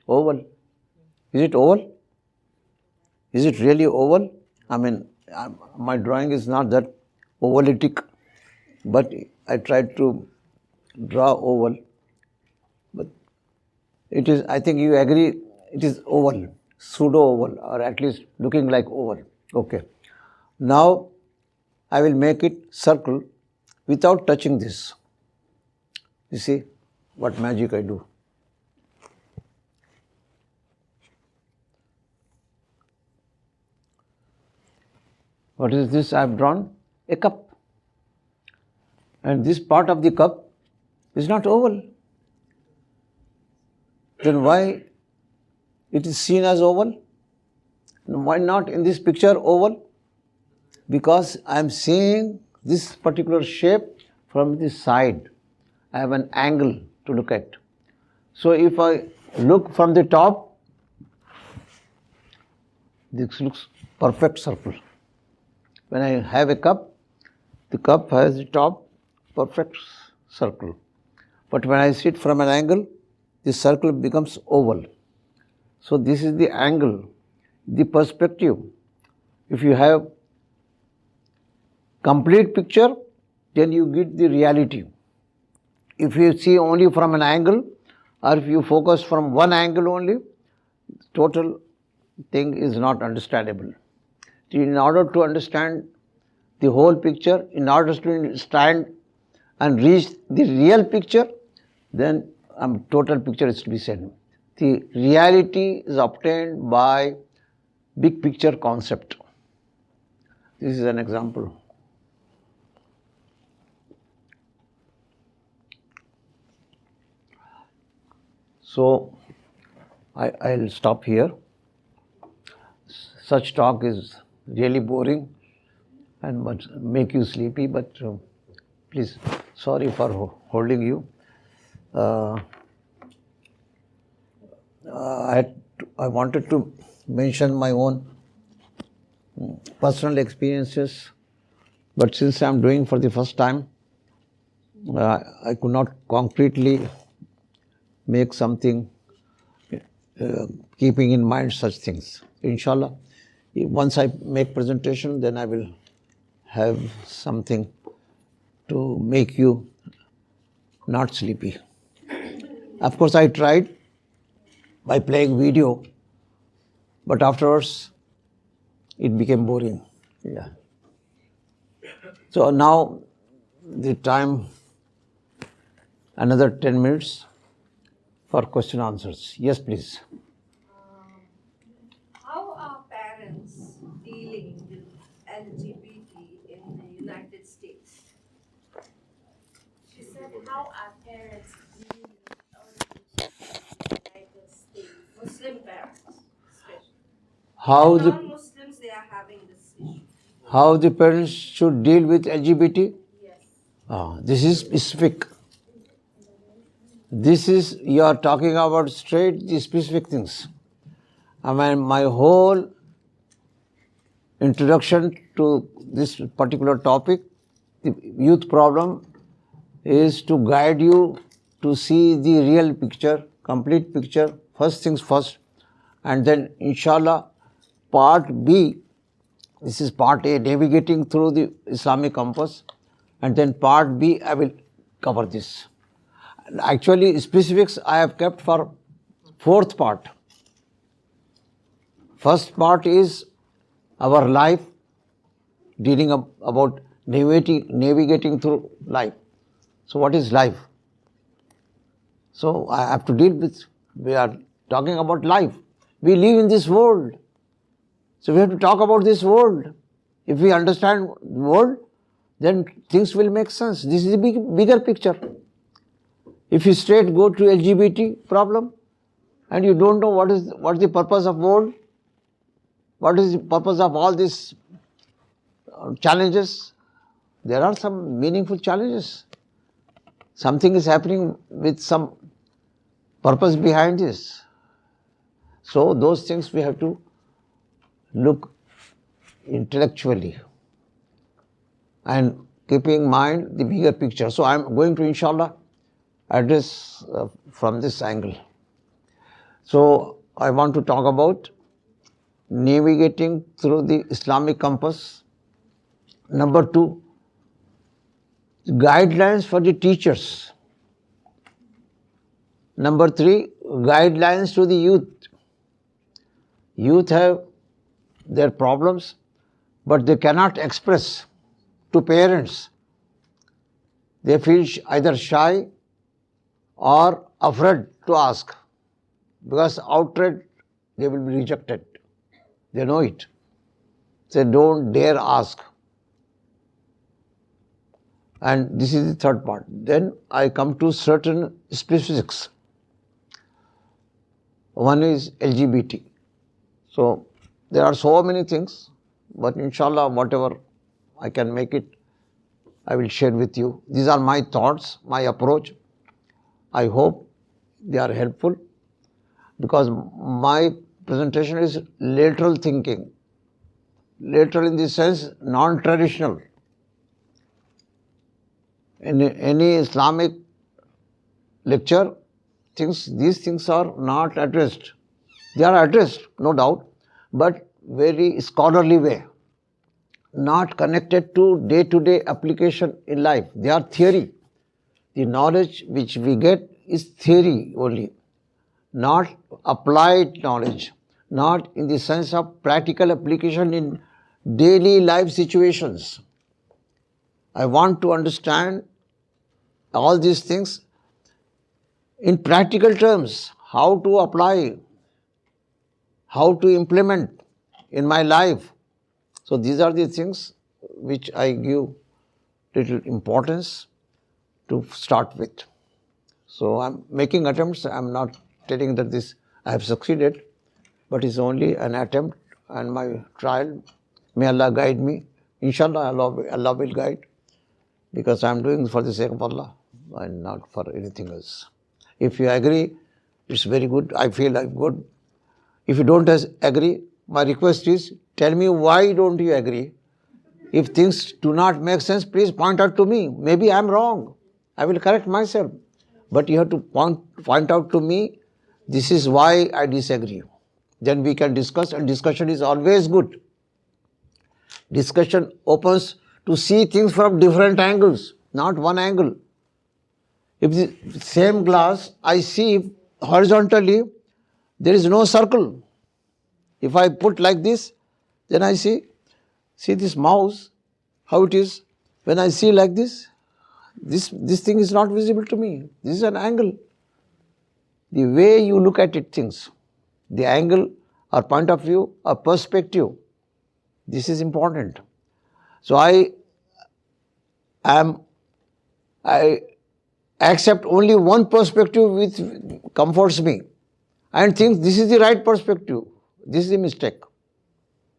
Oval. Is it oval? Is it really oval? I mean, my drawing is not that ovalitic, but I tried to draw oval. But it is, I think you agree, it is oval, pseudo-oval, or at least looking like oval. Okay. Now, I will make it circle without touching this. You see what magic I do. What is this I have drawn? A cup. And this part of the cup is not oval. Then why it is seen as oval? Why not in this picture oval? Because I am seeing this particular shape from the side. I have an angle to look at. So if I look from the top, this looks perfect circle. When I have a cup, the cup has the top perfect circle. But when I sit from an angle, the circle becomes oval. So this is the angle, the perspective. If you have complete picture, then you get the reality. If you see only from an angle, or if you focus from one angle only, total thing is not understandable. In order to understand the whole picture, in order to understand and reach the real picture, then total picture is to be seen. The reality is obtained by big picture concept. This is an example. So, I'll stop here. such talk is really boring and but make you sleepy, but please, sorry for holding you. I wanted to mention my own personal experiences, but since I am doing for the first time, I could not concretely make something keeping in mind such things. Inshallah, once I make presentation, then I will have something to make you not sleepy. Of course, I tried by playing video, but afterwards it became boring. Yeah. So now the time, another 10 minutes for question answers. Yes, please. How are parents dealing with LGBT in the United States? She said, how are parents dealing with LGBT in the United States? Muslim parents, especially. How the Non-Muslims, they are having this issue. how the parents should deal with LGBT? Yes. This is specific. This is, you are talking about straight the specific things. I mean, my whole introduction to this particular topic, the youth problem, is to guide you to see the real picture, complete picture, first things first, and then inshallah, part B, this is part A, navigating through the Islamic compass, and then part B, I will cover this. Actually, specifics I have kept for fourth part. First part is our life, dealing about navigating through life. So what is life? So I have to deal with, we are talking about life. We live in this world. So we have to talk about this world. If we understand the world, then things will make sense. This is a bigger picture. If you straight go to LGBT problem and you don't know what is the purpose of world, what is the purpose of all these challenges, there are some meaningful challenges. Something is happening with some purpose behind this. So those things we have to look intellectually and keeping in mind the bigger picture. So I am going to inshallah address from this angle. So I want to talk about navigating through the Islamic compass. Number 2, guidelines for the teachers. Number 3, guidelines to the youth. Youth have their problems, but they cannot express to parents. They feel either shy or afraid to ask, because outright they will be rejected. They know it. They don't dare ask. And this is the third part. Then I come to certain specifics. One is LGBT. So there are so many things, but inshallah, whatever I can make it, I will share with you. These are my thoughts, my approach. I hope they are helpful, because my presentation is lateral thinking. Lateral in the sense non-traditional. In any Islamic lecture, these things are not addressed. They are addressed, no doubt, but very scholarly way, not connected to day-to-day application in life. They are theory. The knowledge which we get is theory only, not applied knowledge, not in the sense of practical application in daily life situations. I want to understand all these things in practical terms, how to apply, how to implement in my life. So these are the things which I give little importance to start with. So I'm making attempts. I'm not telling that this I have succeeded, but it's only an attempt and my trial. May Allah guide me. Inshallah, Allah will guide, because I am doing for the sake of Allah and not for anything else. If you agree, it's very good. I feel I'm good. If you don't agree, my request is, tell me why don't you agree. If things do not make sense, please point out to me. Maybe I'm wrong. I will correct myself. But you have to point out to me, this is why I disagree. Then we can discuss, and discussion is always good. Discussion opens to see things from different angles, not one angle. If the same glass I see horizontally, there is no circle. If I put like this, then I see this mouse, how it is. When I see like this thing is not visible to me. This is an angle. The way you look at it, things, the angle or point of view or perspective, this is important. So I accept only one perspective which comforts me and think this is the right perspective. This is the mistake.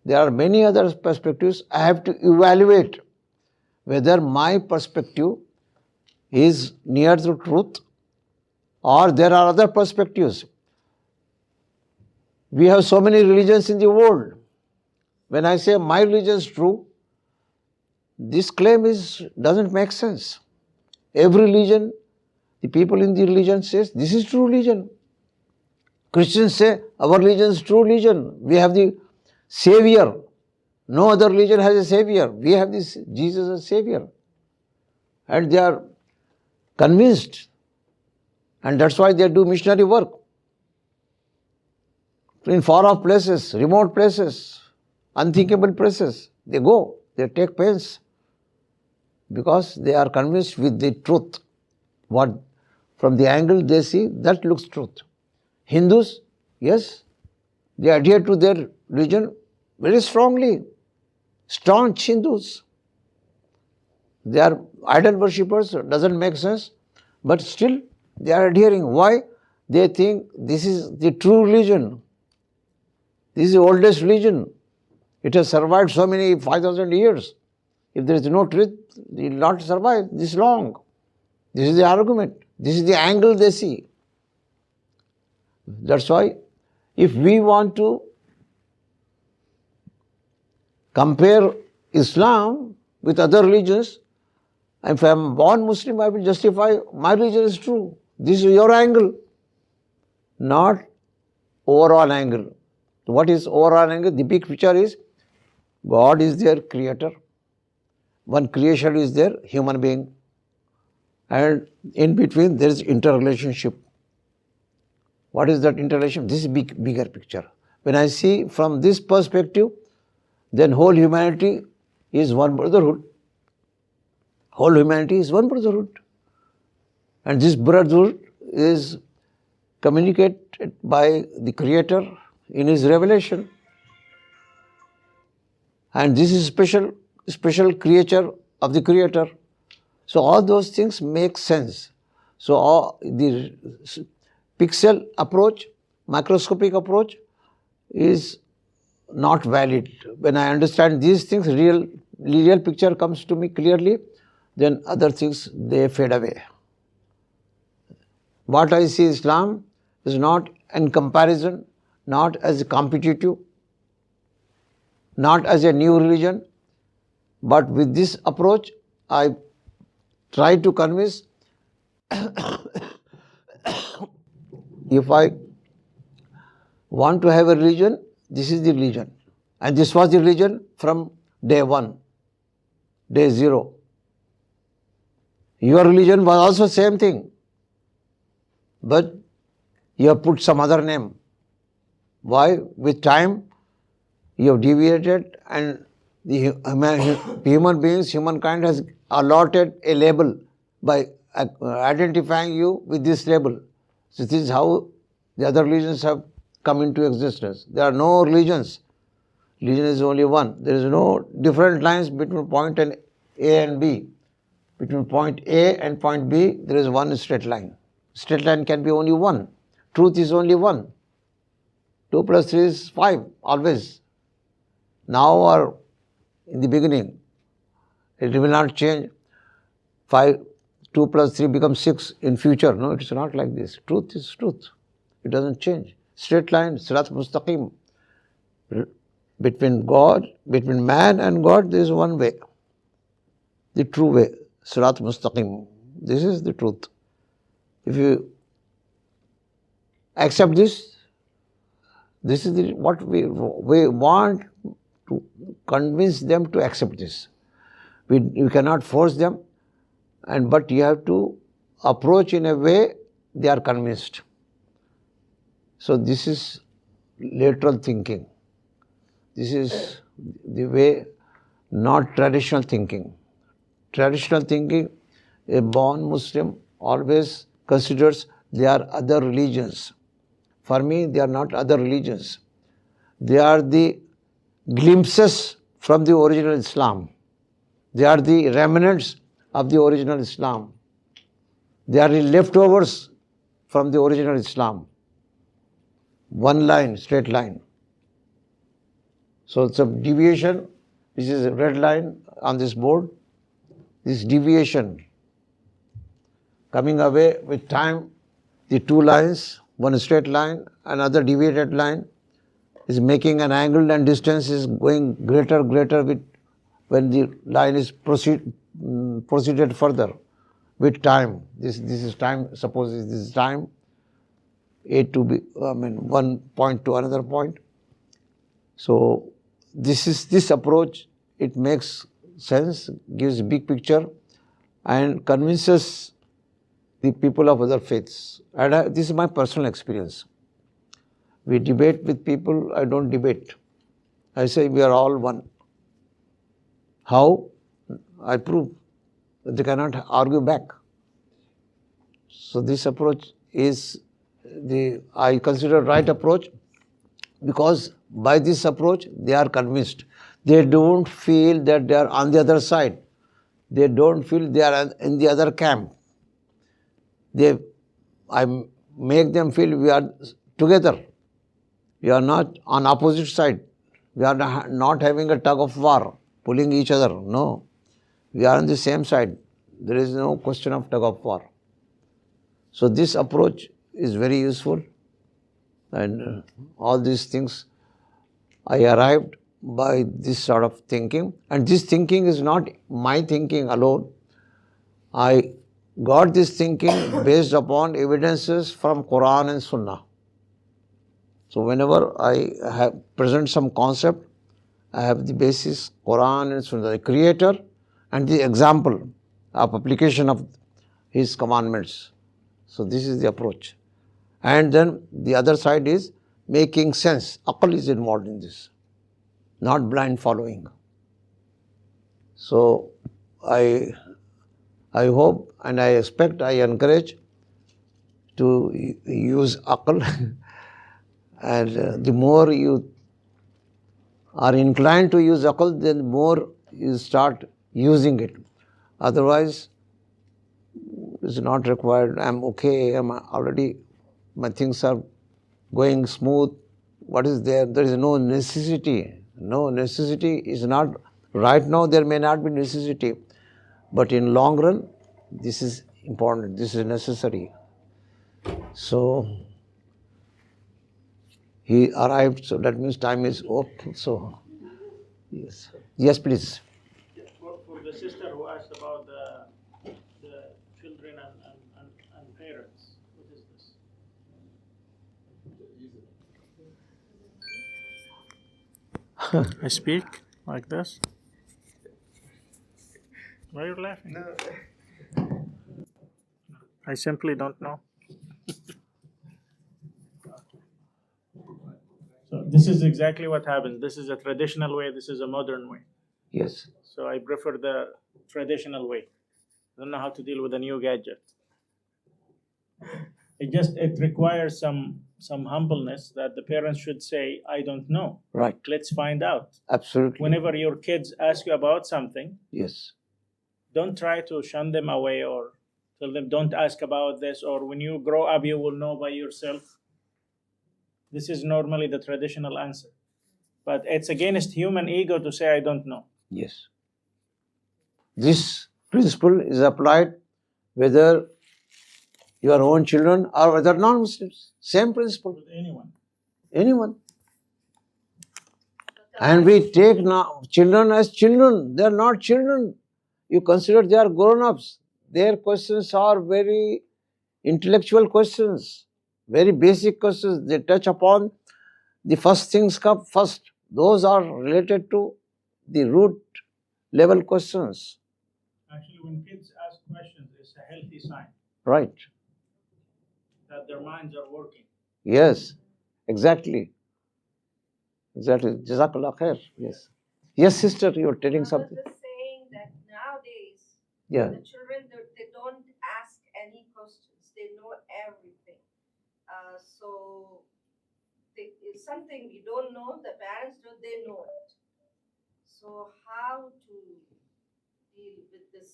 There are many other perspectives. I have to evaluate whether my perspective is near to truth or there are other perspectives. We have so many religions in the world. When I say my religion is true, this claim doesn't make sense. Every religion, the people in the religion says, this is true religion. Christians say, our religion is true religion. We have the Savior. No other religion has a Savior. We have this Jesus as Savior. And they are convinced. And that's why they do missionary work. In far off places, remote places, unthinkable places, they go, they take pains. Because they are convinced with the truth. What from the angle they see, that looks truth. Hindus, yes, they adhere to their religion very strongly. Staunch Hindus. They are idol worshippers, doesn't make sense, but still they are adhering. Why? They think this is the true religion. This is the oldest religion. It has survived so many 5,000 years. If there is no truth, it will not survive this long. This is the argument. This is the angle they see. That's why if we want to compare Islam with other religions, if I am born Muslim, I will justify my religion is true. This is your angle, not overall angle. What is overall angle? The big picture is God is their creator. One creation is there, human being. And in between there is interrelationship. What is that interrelation? This is bigger picture. When I see from this perspective, then whole humanity is one brotherhood. Whole humanity is one brotherhood. And this brotherhood is communicated by the Creator in His revelation. And this is special creature of the Creator. So all those things make sense. So the pixel approach, microscopic approach is not valid. When I understand these things, real picture comes to me clearly, then other things, they fade away. What I see Islam is not in comparison, not as a competitive, not as a new religion, but with this approach, I try to convince if I want to have a religion, this is the religion. And this was the religion from day one, day zero. Your religion was also same thing, but you have put some other name. Why? With time, you have deviated, and the human beings, humankind has allotted a label by identifying you with this label. So this is how the other religions have come into existence. There are no religions. Religion is only one. There is no different lines between point A and B. Between point A and point B, there is one straight line. Straight line can be only one. Truth is only one. 2 + 3 is 5, always. now or in the beginning. It will not change. 2 plus 3 becomes 6 in future. No, it's not like this. Truth is truth. It doesn't change. Straight line, Sirat Mustaqim. Between God, between man and God, there is one way. The true way, Sirat Mustaqim. This is the truth. If you accept this, this is what we want to convince them to accept this. We cannot force them, but you have to approach in a way they are convinced. So this is lateral thinking. This is the way, not traditional thinking. Traditional thinking, a born Muslim always considers they are other religions. For me, they are not other religions. They are the glimpses from the original Islam. They are the remnants of the original Islam. They are the leftovers from the original Islam. One line, straight line. So it's a deviation. This is a red line on this board. This deviation coming away with time, the two lines, one straight line, another deviated line, is making an angle and distance is going greater with when the line is proceeded further with time. This is time. Suppose this is time. A to B, one point to another point. So this approach. It makes sense, gives big picture, and convinces the people of other faiths. And this is my personal experience. We debate with people. I don't debate. I say we are all one. How? I prove that they cannot argue back. So this approach is I consider right approach, because by this approach they are convinced. They don't feel that they are on the other side. They don't feel they are in the other camp. I make them feel we are together. We are not on opposite side. We are not having a tug of war, pulling each other. No. We are on the same side. There is no question of tug of war. So this approach is very useful. And all these things, I arrived by this sort of thinking. And this thinking is not my thinking alone. I got this thinking based upon evidences from Quran and Sunnah. So whenever I have present some concept, I have the basis, Quran and Sunnah, the creator and the example of application of his commandments. So this is the approach. And then the other side is making sense. Aql is involved in this, not blind following. So I hope and I expect, I encourage to use aql and the more you are inclined to use aql, then more you start using it. Otherwise, it's not required. I'm okay, my things are going smooth. What is there? There is no necessity. No necessity is not, right now there may not be necessity, but in long run, this is important, this is necessary. So, he arrived, so that means time is up. So, yes. Yes, please. For the sister who asked about the children and parents, what is this? I speak like this? Why are you laughing? No. I simply don't know. So this is exactly what happens. This is a traditional way, this is a modern way. Yes. So I prefer the traditional way. I don't know how to deal with a new gadget. It requires some humbleness that the parents should say, I don't know. Right. Let's find out. Absolutely. Whenever your kids ask you about something, yes, don't try to shun them away or tell them don't ask about this, or when you grow up you will know by yourself. This is normally the traditional answer. But it's against human ego to say I don't know. Yes. This principle is applied whether your own children or whether non-Muslims. Same principle. With anyone. Anyone. And we take now children as children. They are not children. You consider they are grown-ups. Their questions are very intellectual questions, very basic questions. They touch upon the first things come first. Those are related to the root level questions. Actually, when kids ask questions, it's a healthy sign Right. that their minds are working. Yes. Exactly. Exactly. Jazakallah khair. Yes. Yes, sister, you were telling I was something. just saying that nowadays, Yeah. the children, they don't ask any questions. They know everything. So it's something we don't know, the parents do, they know it. So how to deal with this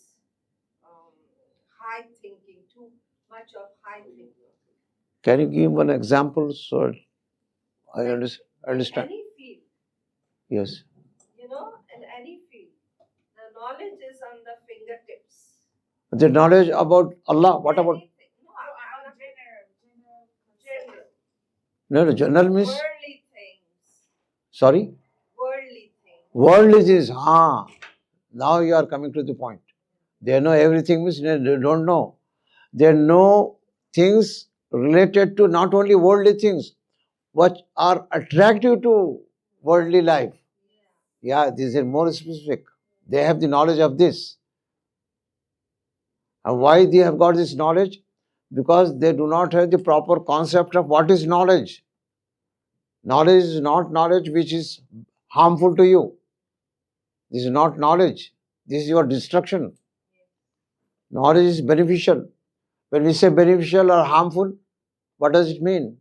high thinking, too much of high thinking? Can you give one example so I understand? Any field, Yes. in any field, the knowledge is on the fingertips. The knowledge about Allah, what about? Anything. No, I'm not general. No, general means, Worldly things. sorry? Worldly things. Worldly things. Now you are coming to the point. They know everything means they don't know. They know things related to not only worldly things, but are attractive to worldly life. Yeah, this is more specific. They have the knowledge of this. And why they have got this knowledge? Because they do not have the proper concept of what is knowledge. Knowledge is not knowledge which is harmful to you. This is not knowledge. This is your destruction. Knowledge is beneficial. When we say beneficial or harmful, what does it mean?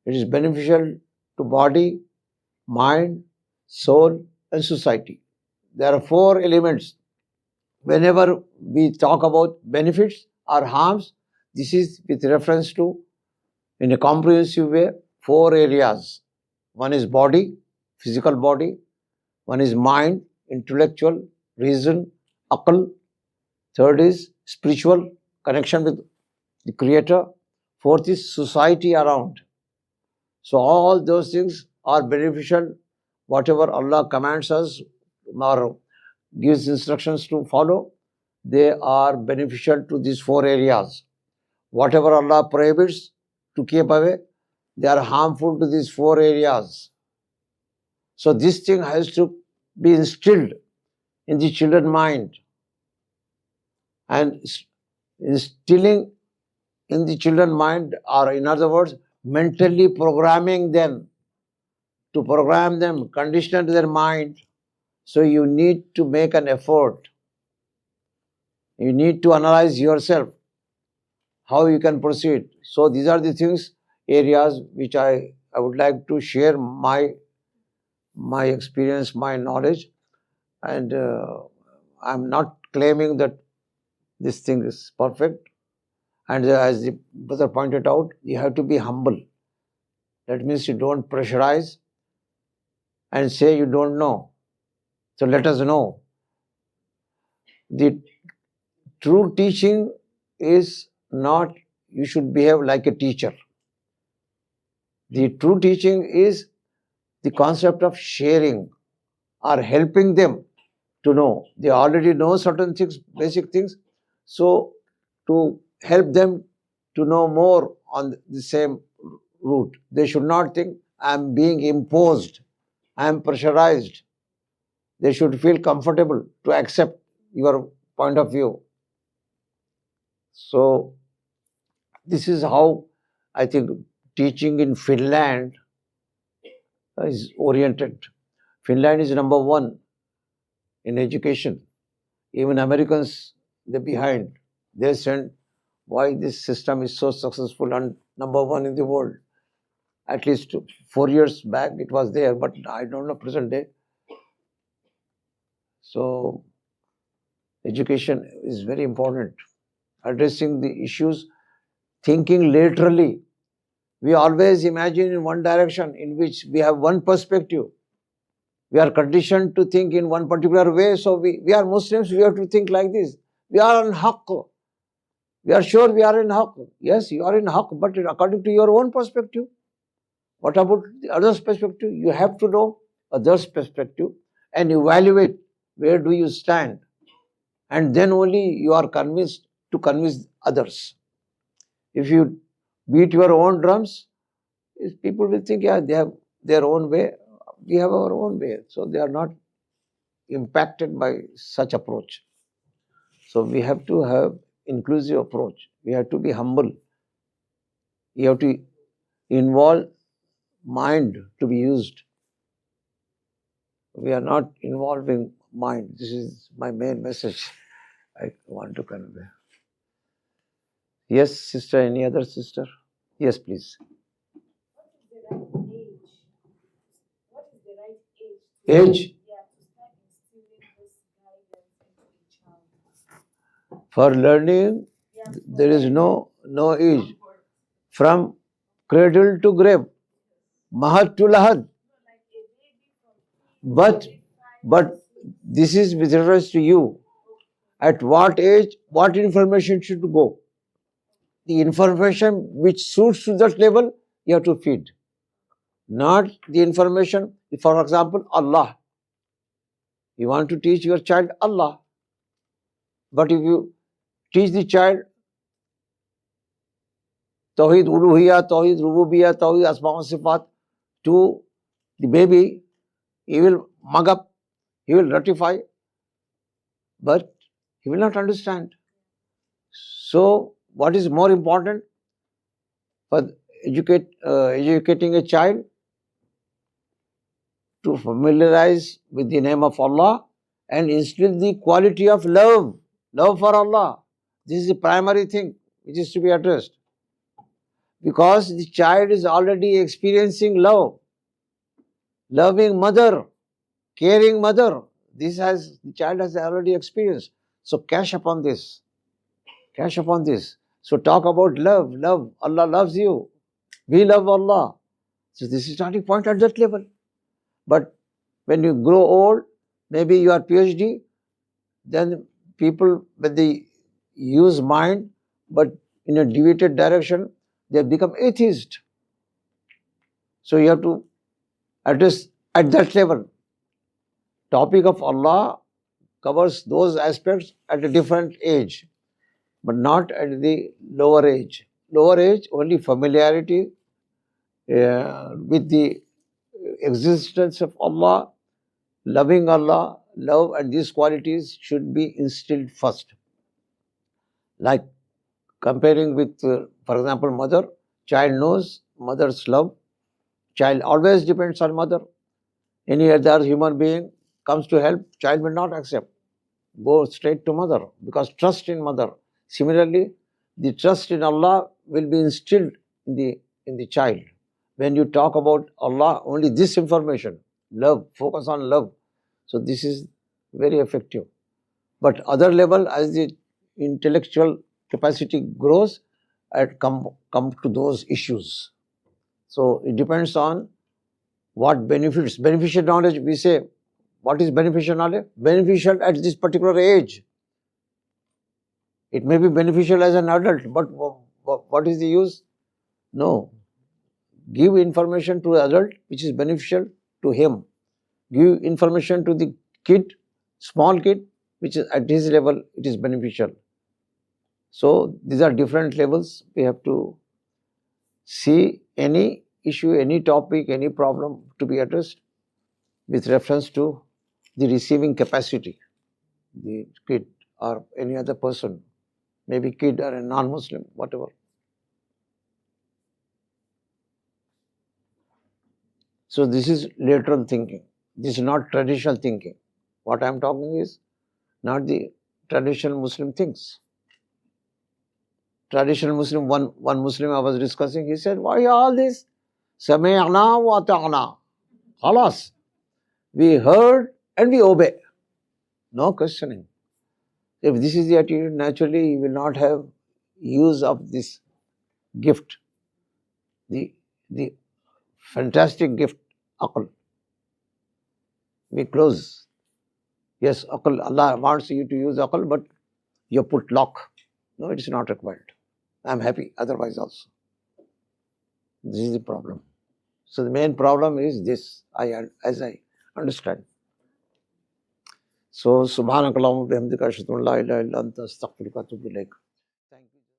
It is beneficial to body, mind, soul, and society. There are 4 elements. Whenever we talk about benefits or harms, this is with reference to, in a comprehensive way, 4 areas. One is body, physical body. One is mind, intellectual, reason, aql. Third is spiritual, connection with the Creator. Fourth is society around. So all those things are beneficial. Whatever Allah commands us or gives instructions to follow, they are beneficial to these 4 areas. Whatever Allah prohibits to keep away, they are harmful to these 4 areas. So this thing has to be instilled in the children's mind. And instilling in the children's mind, or in other words, mentally programming them, to program them, condition their mind. So you need to make an effort. You need to analyze yourself, how you can proceed. So these are the things, areas which I would like to share my experience, my knowledge. And I'm not claiming that this thing is perfect. And as the brother pointed out, you have to be humble. That means you don't pressurize and say you don't know. So let us know. The true teaching is not you should behave like a teacher. The true teaching is the concept of sharing or helping them to know. They already know certain things, basic things. So to help them to know more on the same route. They should not think I am being imposed, I am pressurized. They should feel comfortable to accept your point of view. So this is how I think teaching in Finland is oriented. Finland is number 1 in education. Even Americans, they're behind. They send why this system is so successful and number 1 in the world. At least 4 years back it was there, but I don't know present day. So education is very important. Addressing the issues, thinking laterally. We always imagine in one direction, in which we have one perspective. We are conditioned to think in one particular way, so we are Muslims, we have to think like this. We are on haqq. We are sure we are in haqq. Yes, you are in haqq, but according to your own perspective. What about the other's perspective? You have to know others' perspective and evaluate where do you stand. And then only you are convinced to convince others. If you beat your own drums, people will think, yeah, they have their own way, we have our own way. So they are not impacted by such approach. So we have to have inclusive approach. We have to be humble. You have to involve mind to be used. We are not involving mind. This is my main message I want to convey. Yes, sister, any other sister? Yes, please. What is the right age? Age? Yeah, to start instilling this guidance into a child. For learning, there is no age. From cradle to grave, mahad to lahad. But this is with reference to you. At what age, what information should go? The information which suits to that level, you have to feed. Not the information, for example, Allah. You want to teach your child Allah. But if you teach the child Tawheed Uluhiyya, Tawheed Rububiyya, Tawheed Asma wa Sifat to the baby, he will mug up, he will ratify, but he will not understand. So, what is more important for educating a child? To familiarize with the name of Allah and instill the quality of love for Allah. This is the primary thing which is to be addressed. Because the child is already experiencing love, loving mother, caring mother. The child has already experienced. So cash upon this. So talk about love. Allah loves you. We love Allah. So this is starting point at that level. But when you grow old, maybe you are PhD, then people, when they use mind, but in a deviated direction, they become atheist. So you have to address at that level. Topic of Allah covers those aspects at a different age, but not at the lower age. Lower age, only familiarity with the existence of Allah, loving Allah, love and these qualities should be instilled first. Like comparing with, for example, mother, child knows mother's love. Child always depends on mother. Any other human being comes to help, child will not accept. Go straight to mother because trust in mother. Similarly, the trust in Allah will be instilled in the child. When you talk about Allah, only this information, love, focus on love. So this is very effective. But other level, as the intellectual capacity grows, come to those issues. So it depends on what benefits. Beneficial knowledge, we say, what is beneficial knowledge? Beneficial at this particular age. It may be beneficial as an adult, but what is the use? No. Give information to the adult which is beneficial to him. Give information to the kid, small kid, which is at his level, it is beneficial. So these are different levels. We have to see any issue, any topic, any problem to be addressed with reference to the receiving capacity, the kid or any other person, maybe kid or a non-Muslim, whatever. So this is lateral thinking. This is not traditional thinking. What I am talking is not the traditional Muslim things. Traditional Muslim, one Muslim I was discussing, he said, why all this? Sami'na wa ta'na. Khalas. We heard and we obey. No questioning. If this is the attitude, naturally you will not have use of this gift. the fantastic gift, aql. We close. Yes, aql, Allah wants you to use aql, but you put lock. No, it is not required. I am happy, otherwise also. This is the problem. So the main problem is this, as I understand. So, subhanakallahumma bihamdika ashhadu an la ilaha illa anta astaghfiruka wa atubu ilaik.